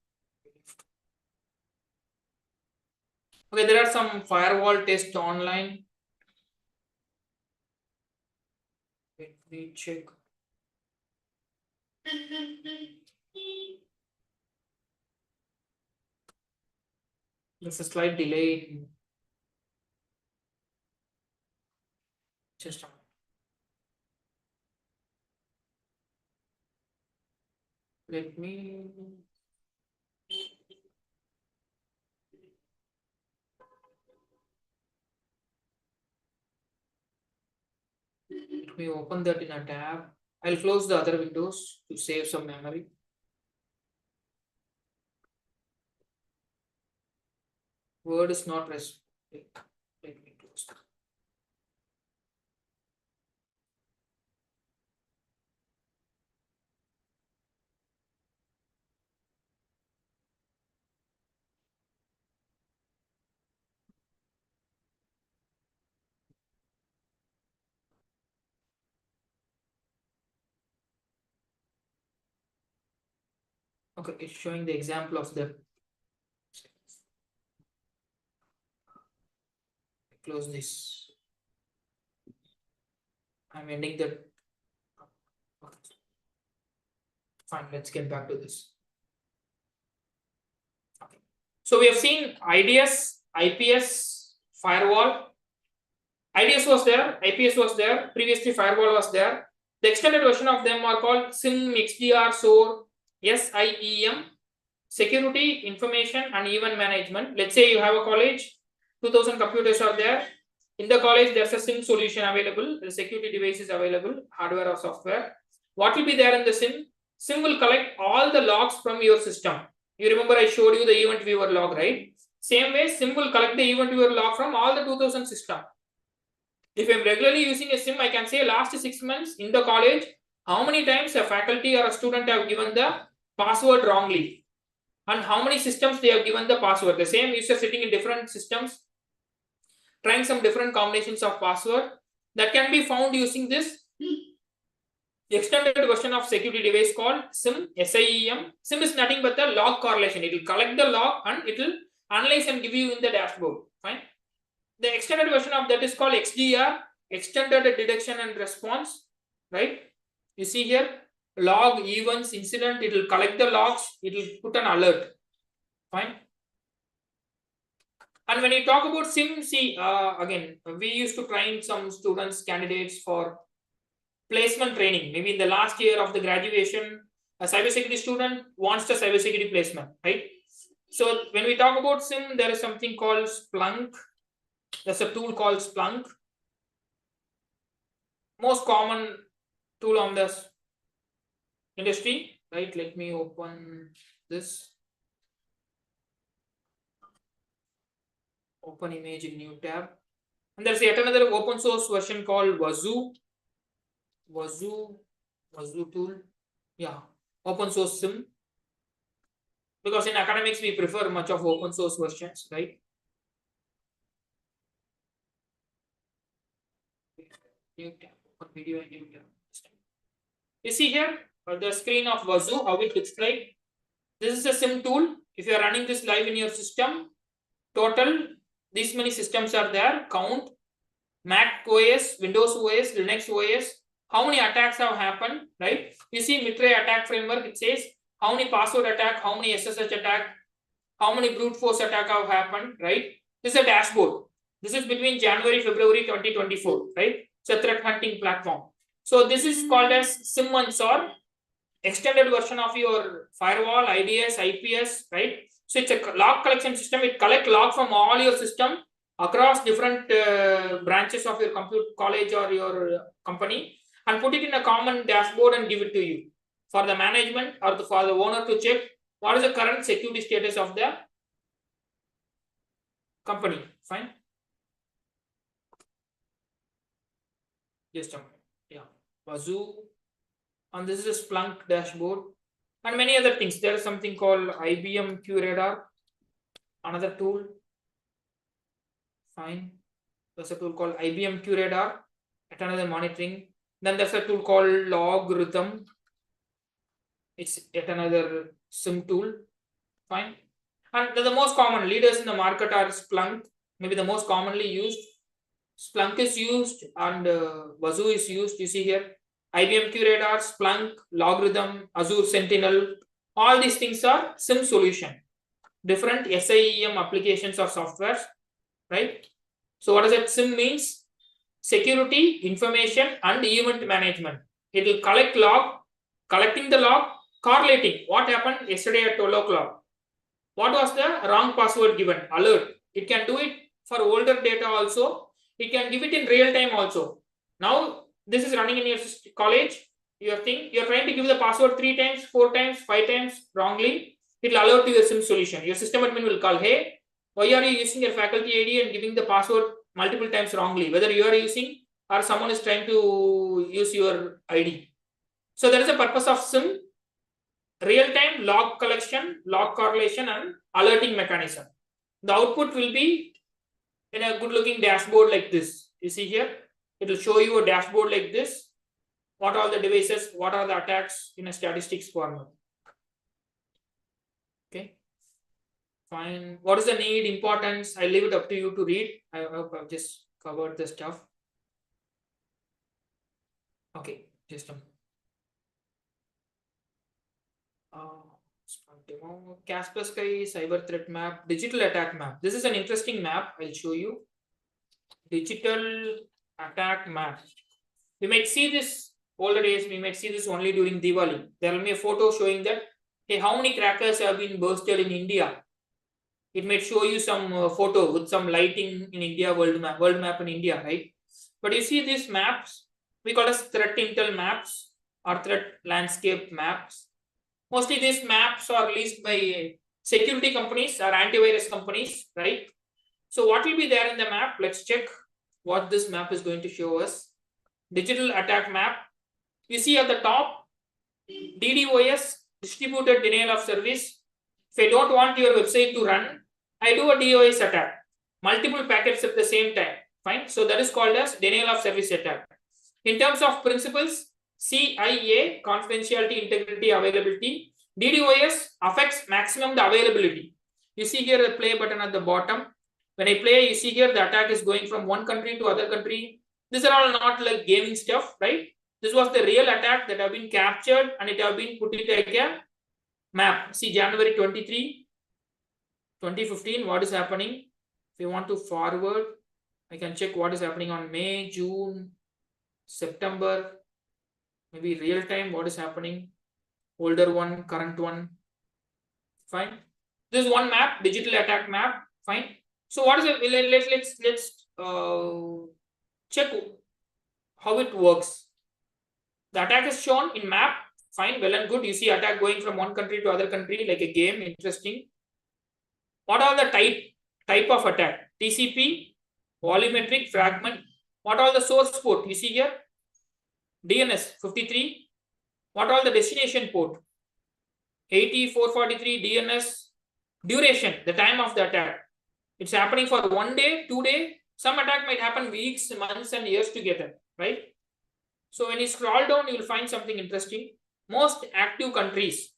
Okay, there are some firewall tests online. Let me check. There's a slight delay. Just a minute. Let me. Let me open that in a tab. I'll close the other windows to save some memory. Word is not responding. Let me close that. Okay, it's showing the example of the. Close this. I'm ending the. Okay. Fine, let's get back to this. Okay. So we have seen IDS, IPS, firewall. IDS was there, IPS was there, previously firewall was there. The extended version of them are called SIM, XDR, SOAR, SIEM, security, information, and event management. Let's say you have a college, 2000 computers are there. In the college, there's a SIM solution available, the security device is available, hardware or software. What will be there in the SIM? SIM will collect all the logs from your system. You remember I showed you the event viewer log, right? Same way, SIM will collect the event viewer log from all the 2000 system. If I'm regularly using a SIM, I can say last 6 months in the college, how many times a faculty or a student have given the password wrongly, and how many systems they have given the password. The same user sitting in different systems, trying some different combinations of password, that can be found using this extended version of security device called SIM, SIEM. SIM is nothing but the log correlation. It will collect the log and it will analyze and give you in the dashboard. Fine. The extended version of that is called XDR, extended detection and response, right? You see here, log, events, incident, it will collect the logs, it will put an alert. Fine. And when you talk about SIM, see, again, we used to train some students, candidates for placement training. Maybe in the last year of the graduation, a cybersecurity student wants the cybersecurity placement, right? So when we talk about SIM, there is something called Splunk. There's a tool called Splunk. Most common tool on this industry, right? Let me open this. Open image in new tab. And there's yet another open source version called Wazoo tool. Yeah, open source SIM. Because in academics, we prefer much of open source versions, right? New tab, open video and new tab. You see here the screen of Wazoo, how it looks like. This is a SIM tool. If you are running this live in your system, total, these many systems are there. Count, Mac OS, Windows OS, Linux OS, how many attacks have happened, right? You see Mitre attack framework, it says how many password attack, how many SSH attack, how many brute force attack have happened, right? This is a dashboard. This is between January, February 2024, right? It's a threat hunting platform. So this is called as SIM and SOAR, extended version of your firewall, IDS, IPS, right? So it's a log collection system. It collects log from all your system across different branches of your college or your company. and put it in a common dashboard and give it to you for the management or for the owner to check what is the current security status of the company. Fine. Just a minute. Yeah. Wazoo. And this is a Splunk dashboard. And many other things. There is something called IBM QRadar. Another tool. Fine. There's a tool called IBM QRadar. At another monitoring. Then there's a tool called Logarithm. It's yet another SIM tool. Fine. And the most common leaders in the market are Splunk, maybe the most commonly used. Splunk is used and Wazoo is used. You see here, IBM QRadar, Splunk, Logarithm, Azure Sentinel. All these things are SIM solution. Different SIEM applications or softwares, right? So what does that SIM means? Security, information, and event management. It will collect log, collecting the log, correlating what happened yesterday at 12 o'clock. What was the wrong password given? Alert. It can do it for older data also. It can give it in real time also. Now, this is running in your college. You're trying to give the password 3 times, 4 times, 5 times wrongly. It will alert to your SIM solution. Your system admin will call, hey, why are you using your faculty ID and giving the password multiple times wrongly? Whether you are using or someone is trying to use your ID. So that is the purpose of SIM. Real-time log collection, log correlation, and alerting mechanism. The output will be in a good-looking dashboard like this. You see here, it will show you a dashboard like this. What are the devices? What are the attacks in a statistics format? Okay, fine. What is the need, importance? I leave it up to you to read. I hope I've just covered the stuff. Okay, just a Kaspersky cyber threat map, digital attack map. This is an interesting map. I'll show you. Digital attack map. We might see this older days. We might see this only during Diwali. There will be a photo showing that, hey, how many crackers have been bursted in India? It might show you some photo with some lighting in India, world map in India, right? But you see these maps, we call as threat intel maps or threat landscape maps. Mostly these maps are released by security companies or antivirus companies, right? So what will be there in the map? Let's check what this map is going to show us. Digital attack map. You see at the top, DDoS, distributed denial of service. If I don't want your website to run, I do a DOS attack. Multiple packets at the same time. Fine. So that is called as denial of service attack. In terms of principles, CIA, confidentiality, integrity, availability. DDoS affects maximum the availability. You see here the play button at the bottom. When I play, you see here the attack is going from one country to other country. These are all not like gaming stuff, right? This was the real attack that have been captured and it have been put it like a map. See January 23, 2015, what is happening? If you want to forward, I can check what is happening on May, June, September. Maybe real time, what is happening, older one, current one. Fine. This is one map, digital attack map. Fine. So what is it? Let's check how it works. The attack is shown in map. Fine, well and good. You see attack going from one country to other country like a game. Interesting. What are the type of attack? TCP, volumetric, fragment. What are the source port? You see here. DNS 53. What are the destination port? 80, 443, DNS. Duration, the time of the attack. It's happening for 1 day, 2 days. Some attack might happen weeks, months, and years together, right? So when you scroll down, you will find something interesting. Most active countries.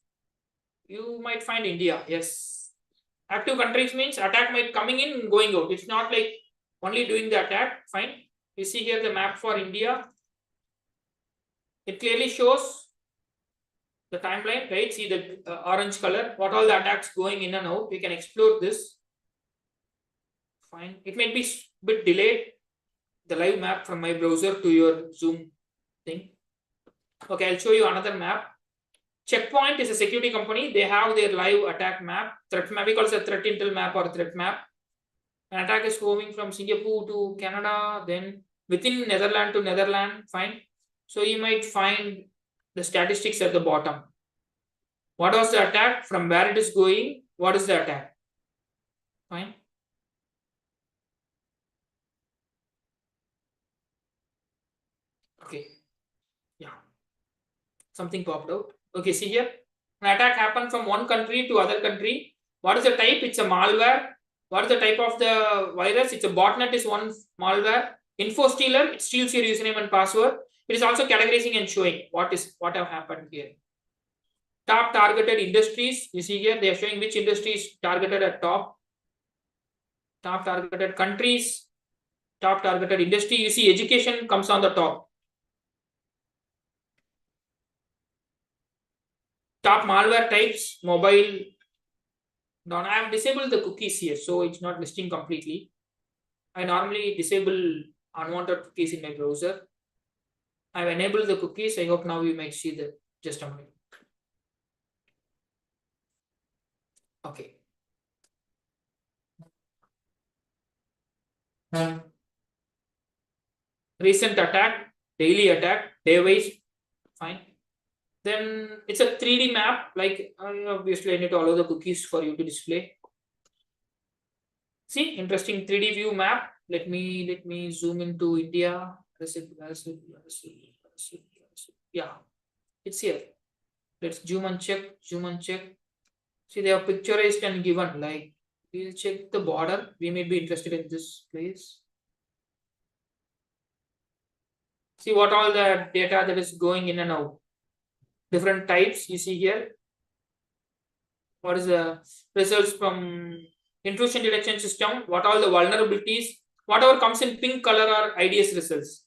You might find India, yes. Active countries means attack might coming in and going out. It's not like only doing the attack. Fine. You see here the map for India. It clearly shows the timeline, right? See the orange color, what all the attacks going in and out. We can explore this. Fine. It might be a bit delayed, the live map from my browser to your Zoom thing. Okay, I'll show you another map. Checkpoint is a security company. They have their live attack map, threat map. We call it a threat intel map or threat map. An attack is going from Singapore to Canada, then within Netherlands to Netherlands. Fine. So you might find the statistics at the bottom. What was the attack? From where it is going? What is the attack? Fine. Okay. Yeah. Something popped out. Okay, see here. An attack happened from one country to other country. What is the type? It's a malware. What is the type of the virus? It's a botnet is one malware. Info stealer, it steals your username and password. It is also categorizing and showing what have happened here. Top targeted industries, you see here, they are showing which industries targeted at top. Top targeted countries, top targeted industry. You see education comes on the top. Top malware types, mobile. Now I have disabled the cookies here, so it's not listing completely. I normally disable unwanted cookies in my browser. I've enabled the cookies. I hope now you might see the just a minute. Okay. Recent attack, daily attack, day wise, fine. Then it's a 3D map. Like obviously, I need to allow the cookies for you to display. See, interesting 3D view map. Let me zoom into India. Yeah, it's here. Let's zoom and check. See, they are picturized and given. Like we'll check the border. We may be interested in this place. See what all the data that is going in and out. Different types you see here. What is the results from intrusion detection system? What are the vulnerabilities? Whatever comes in pink color are IDS results.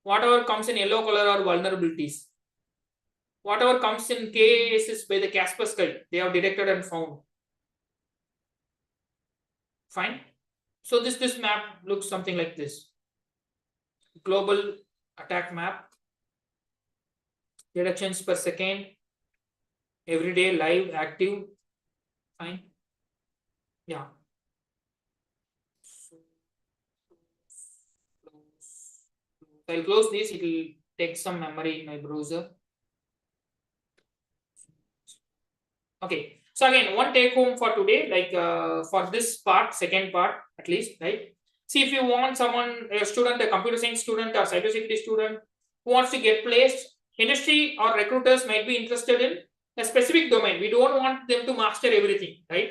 Whatever comes in yellow color are vulnerabilities. Whatever comes in cases by the Kaspersky, they have detected and found. Fine. So this map looks something like this. Global attack map. Detections per second. Everyday live active. Fine. Yeah. I'll close this. It will take some memory in my browser. Okay. So again, one take home for today, like for this part, second part at least, right? See, if you want someone, a student, a computer science student or cybersecurity student who wants to get placed, industry or recruiters might be interested in a specific domain. We don't want them to master everything, right?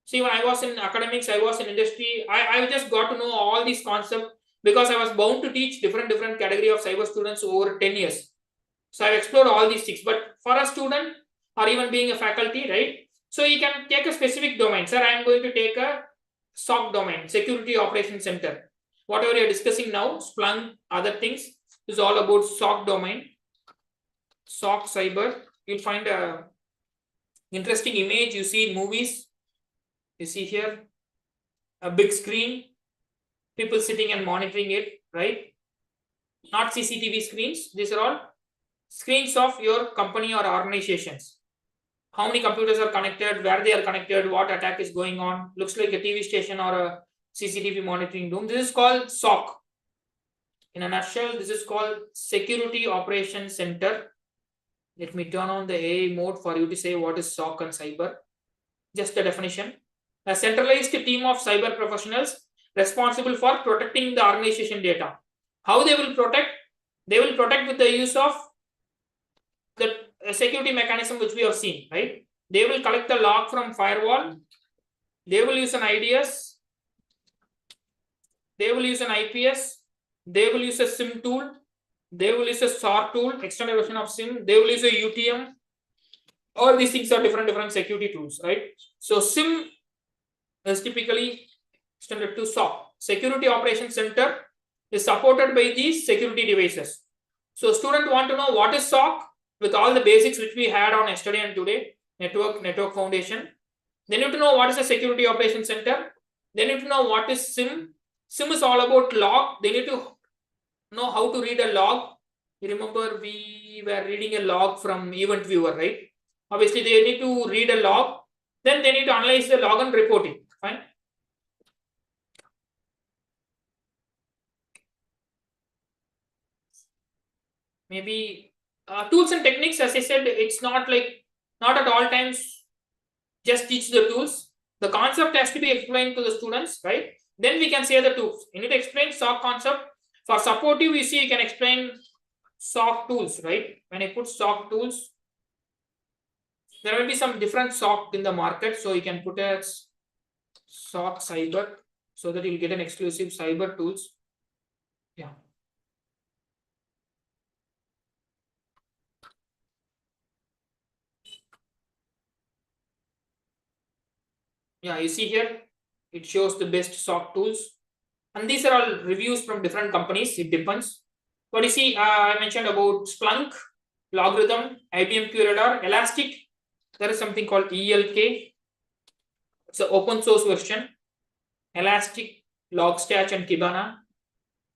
See, when I was in academics, I was in industry, I just got to know all these concepts because I was bound to teach different category of cyber students over 10 years. So I've explored all these things. But for a student or even being a faculty, right? So you can take a specific domain. Sir, I am going to take a SOC domain, Security Operations Center. Whatever you're discussing now, Splunk, other things, is all about SOC domain. SOC cyber. You'll find a interesting image you see in movies. You see here a big screen, people sitting and monitoring it, right? Not CCTV screens. These are all screens of your company or organizations. How many computers are connected, where they are connected, what attack is going on. Looks like a TV station or a CCTV monitoring room. This is called SOC. In a nutshell, this is called Security Operations Center. Let me turn on the AI mode for you to say what is SOC and cyber. Just the definition. A centralized team of cyber professionals responsible for protecting the organization data. How they will protect? They will protect with the use of the security mechanism which we have seen, right? They will collect the log from firewall. They will use an IDS. They will use an IPS. They will use a SIM tool. They will use a SOAR tool, extended version of SIM. They will use a UTM. All these things are different security tools, right? So SIM is typically extended to SOC. Security Operations Center is supported by these security devices. So students want to know what is SOC with all the basics which we had on yesterday and today, network foundation. They need to know what is a Security Operations Center. They need to know what is SIM. SIM is all about log. They need to know how to read a log. You remember we were reading a log from Event Viewer, right? Obviously, they need to read a log. Then they need to analyze the log and report it. Fine. maybe tools and techniques, as I said, it's not at all times just teach the tools. The concept has to be explained to the students, right? Then we can say the tools. You need to explain SOC concept. For supportive, you see, you can explain SOC tools, right? When I put SOC tools, there will be some different SOC in the market. So you can put as SOC cyber so that you'll get an exclusive cyber tools. Yeah. Yeah, you see here, it shows the best SOC tools. And these are all reviews from different companies. It depends. But you see, I mentioned about Splunk, Logarithm, IBM QRadar, Elastic. There is something called ELK. It's an open source version. Elastic, Logstash, and Kibana.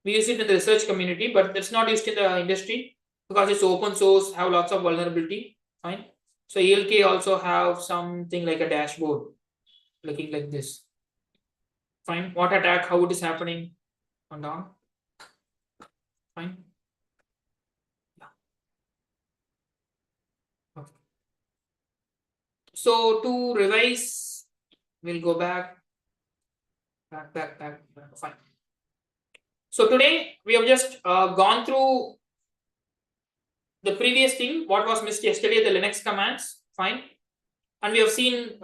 We use it in the research community, but it's not used in the industry because it's open source, have lots of vulnerability. Fine. So ELK also have something like a dashboard looking like this. Fine. What attack, how it is happening, and on. Fine. Yeah. Okay. So to revise, we'll go back. Fine. So today we have just gone through the previous thing, what was missed yesterday, the Linux commands. Fine. And we have seen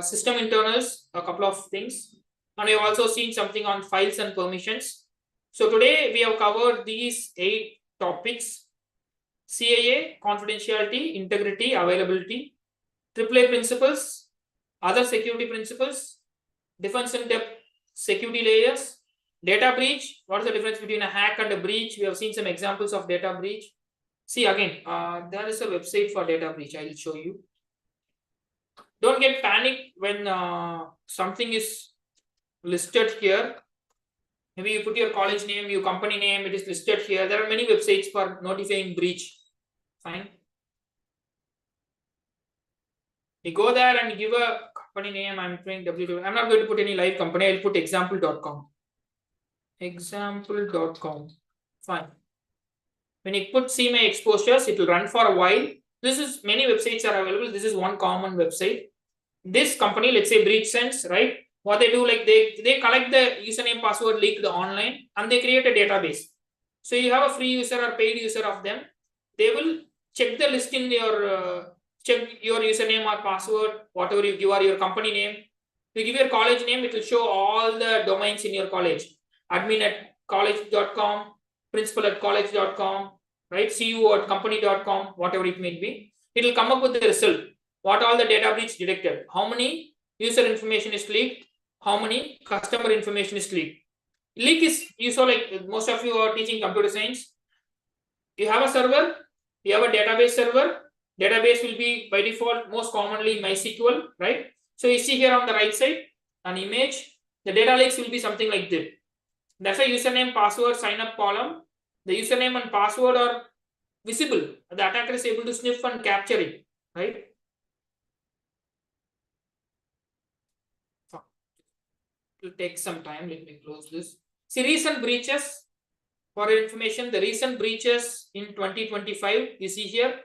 system internals, a couple of things. And we have also seen something on files and permissions. So today we have covered these 8 topics: CAA, confidentiality, integrity, availability, AAA principles, other security principles, defense in depth, security layers, data breach. What is the difference between a hack and a breach? We have seen some examples of data breach. See again, there is a website for data breach. I will show you. Don't get panicked when something is listed here. Maybe you put your college name, your company name, it is listed here. There are many websites for notifying breach. Fine. You go there and give a company name. I'm doing www. I'm not going to put any live company. I'll put example.com. Example.com. Fine. When you put see my exposures, it will run for a while. This is many websites are available. This is one common website. This company, let's say BreachSense, right? What they do, like they collect the username password leaked online and they create a database. So you have a free user or paid user of them. They will check the list in your check your username or password, whatever you give, or your company name. You give your college name, it will show all the domains in your college. Admin at college.com, principal at college.com, right? CEO at company.com, whatever it may be. It will come up with the result. What all the data breach detected? How many user information is leaked? How many customer information is leaked? Leak is, you saw, like most of you are teaching computer science. You have a server, you have a database server. Database will be by default most commonly MySQL, right? So you see here on the right side an image. The data lakes will be something like this. That's a username, password, sign up column. The username and password are visible. The attacker is able to sniff and capture it, right? It will take some time. Let me close this. See, recent breaches. For your information, the recent breaches in 2025, you see here,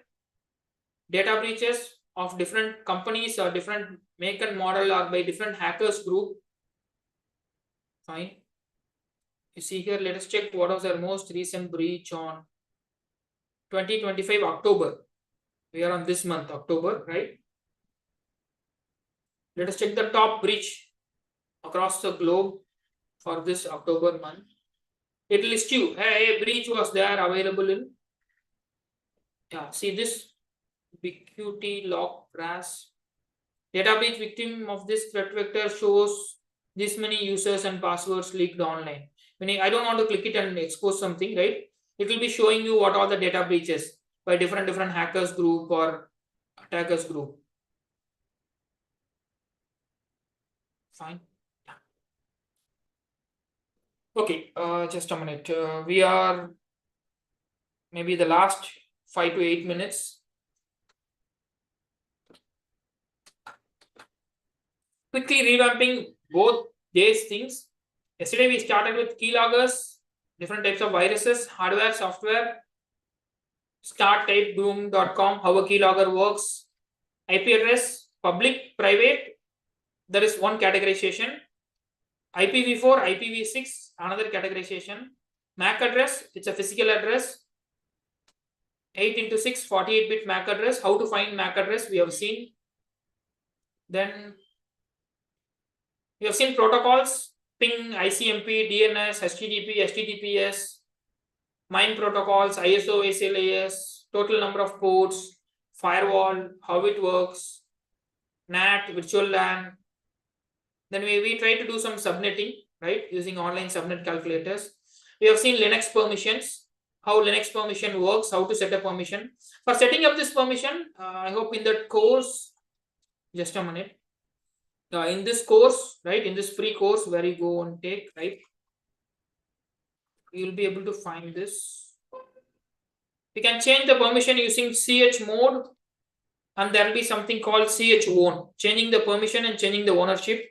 data breaches of different companies or different make and model or by different hackers group. Fine. You see here, let us check what was our most recent breach on 2025 October. We are on this month, October, right? Let us check the top breach across the globe for this October month. It will list you, hey, a breach was there available in. Yeah, see this BQT log brass. Data breach victim of this threat vector shows this many users and passwords leaked online. When I don't want to click it and expose something, right? It will be showing you what all the data breaches by different hackers group or attackers group. Fine. Okay, just a minute. We are maybe the last 5 to 8 minutes. Quickly revamping both these things. Yesterday we started with keyloggers, different types of viruses, hardware, software. start type boom.com, how a keylogger works, IP address, public, private, there is one categorization. IPv4, IPv6, another categorization. MAC address, it's a physical address. 8 into 6, 48-bit MAC address. How to find MAC address, we have seen. Then we have seen protocols, ping, ICMP, DNS, HTTP, HTTPS, MIME protocols, ISO, SLAS, total number of ports, firewall, how it works, NAT, virtual LAN. Then we try to do some subnetting, right, using online subnet calculators. We have seen Linux permissions, how Linux permission works, how to set a permission. For setting up this permission, I hope in that course, just a minute. In this course, right, in this free course where you go and take, right, you'll be able to find this. We can change the permission using chmod, and there will be something called chown, changing the permission and changing the ownership.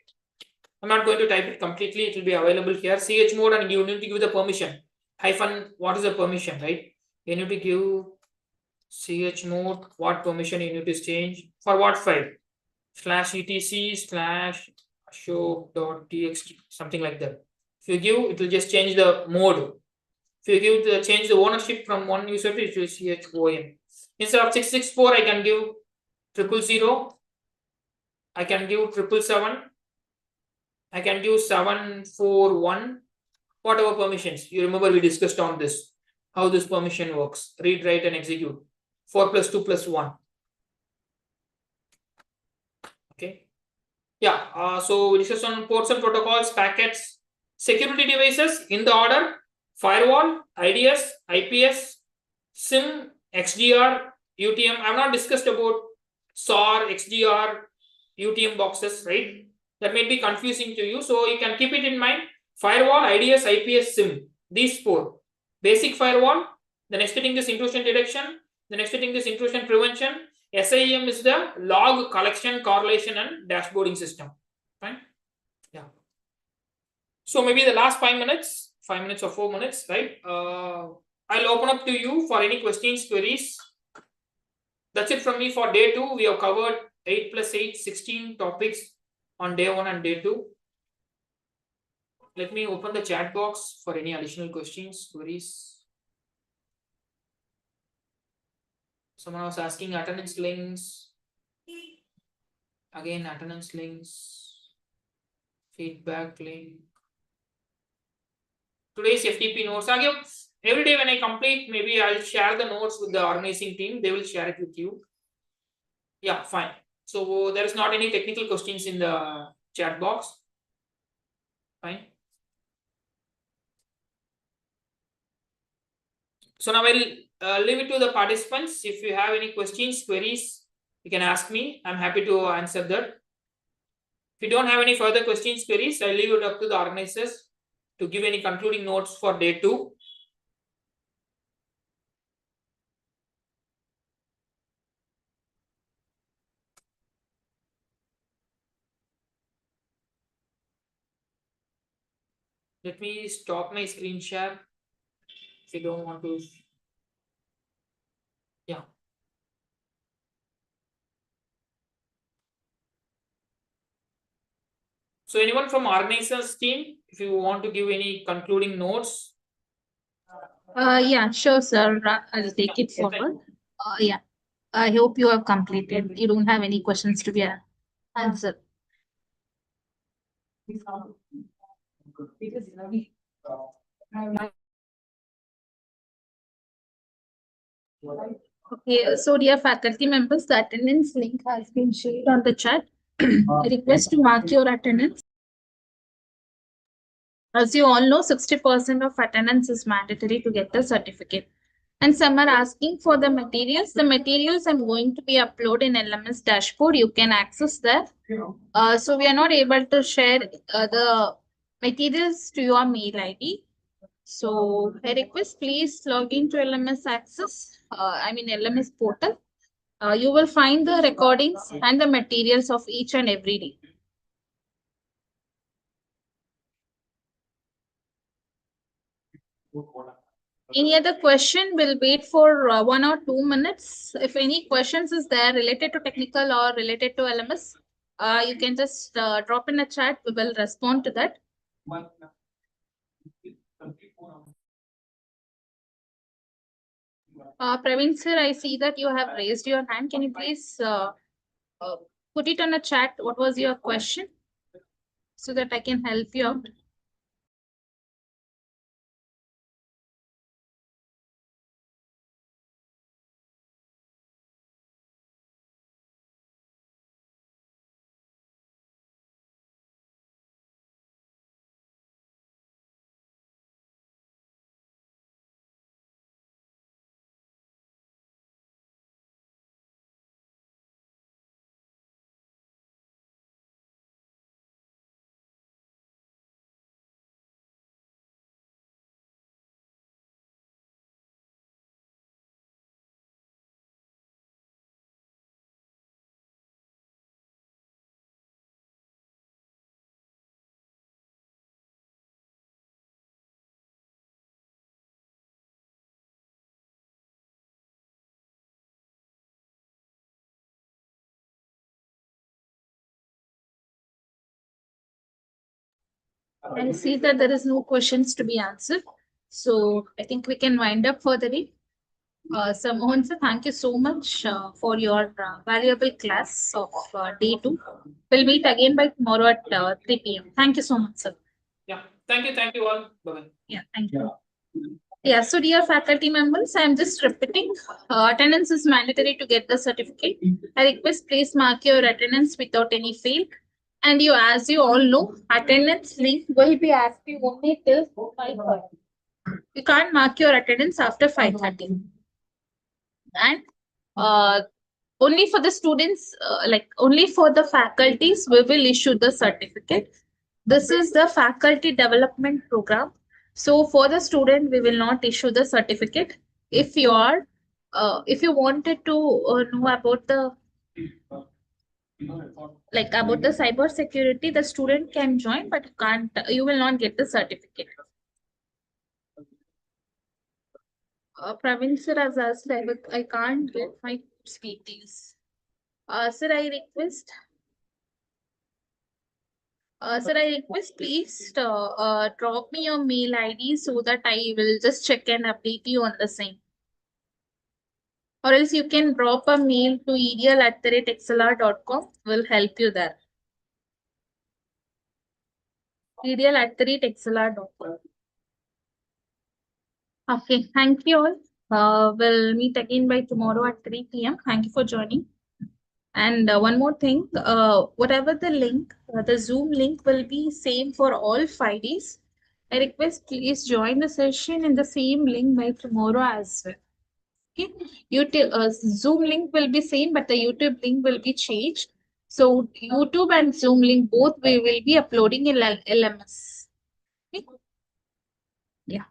I'm not going to type it completely, it will be available here. Chmod, and you need to give the permission. Hyphen, what is the permission, right? You need to give chmod, what permission you need to change, for what file? /etc/show.txt, something like that. If you give, it will just change the mode. If you give change the ownership from one user to chon. Instead of 664, I can give 000. I can give 777. I can give 741. Whatever permissions. You remember we discussed on this. How this permission works. Read, write, and execute. 4 plus 2 plus 1. Okay. Yeah. So we discussed on ports and protocols, packets, security devices in the order: firewall, IDS, IPS, SIM, XDR, UTM. I have not discussed about SOR, XDR, UTM boxes, right? That may be confusing to you. So you can keep it in mind. Firewall, IDS, IPS, SIM. These four. Basic firewall. The next thing is intrusion detection. The next thing is intrusion prevention. SIEM is the log collection, correlation, and dashboarding system. Fine. Yeah. So maybe the last 5 minutes, 5 minutes or 4 minutes, right? I'll open up to you for any questions, queries. That's it from me for day 2. We have covered 8 plus 8, 16 topics on day 1 and day 2. Let me open the chat box for any additional questions, queries. Someone was asking attendance links. Again, attendance links. Feedback link. Today's FDP notes. Again, every day when I complete, maybe I'll share the notes with the organizing team. They will share it with you. Yeah, fine. So there is not any technical questions in the chat box. Fine. So now I'll leave it to the participants. If you have any questions, queries, you can ask me. I'm happy to answer that. If you don't have any further questions, queries, I'll leave it up to the organizers to give any concluding notes for day 2. Let me stop my screen share if you don't want to. Yeah. So anyone from organizers team, if you want to give any concluding notes.
Yeah, sure, sir. I'll take it forward. Yeah, I hope you have completed. You don't have any questions to be answered. Okay, so dear faculty members, the attendance link has been shared on the chat. I request to mark your attendance. As you all know, 60% of attendance is mandatory to get the certificate. And some are asking for the materials. The materials I'm going to be uploaded in LMS dashboard. You can access that. So we are not able to share the materials to your mail ID. So I request please log into LMS access. LMS portal. You will find the recordings and the materials of each and every day. Any other question? We'll wait for 1 or 2 minutes. If any questions is there related to technical or related to LMS, you can just drop in a chat. We will respond to that. Praveen sir, I see that you have raised your hand. Can you please put it on a chat? What was your question? So that I can help you out. I see that there is no questions to be answered. So I think we can wind up for the day. So Mohan sir, thank you so much for your valuable class of day 2. We'll meet again by tomorrow at 3 p.m. Thank you so much, sir.
Yeah, thank you all. Bye-bye.
Yeah, thank you. Yeah, so dear faculty members, I am just repeating. Attendance is mandatory to get the certificate. I request please mark your attendance without any fail. And you, as you all know, attendance link will be active only till 5:30. You can't mark your attendance after 5:30. And only for the students, only for the faculties, we will issue the certificate. This is the faculty development program. So for the student, we will not issue the certificate. If you are, if you wanted to know about the about the cyber security, the student can join, but you will not get the certificate. Praveen sir has asked, I can't get my details. Sir, I request. Sir, I request please drop me your mail ID so that I will just check and update you on the same. Or else you can drop a mail to edl@xlr.com. Will help you there. edl@xlr.com. Okay, thank you all. We'll meet again by tomorrow at 3 p.m. Thank you for joining. And one more thing, whatever the link, the Zoom link will be same for all 5 days. I request please join the session in the same link by tomorrow as well. Okay, YouTube Zoom link will be same, but the YouTube link will be changed. So YouTube and Zoom link both we will be uploading in LMS. Okay? Yeah.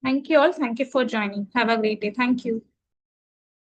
Thank you all. Thank you for joining. Have a great day. Thank you.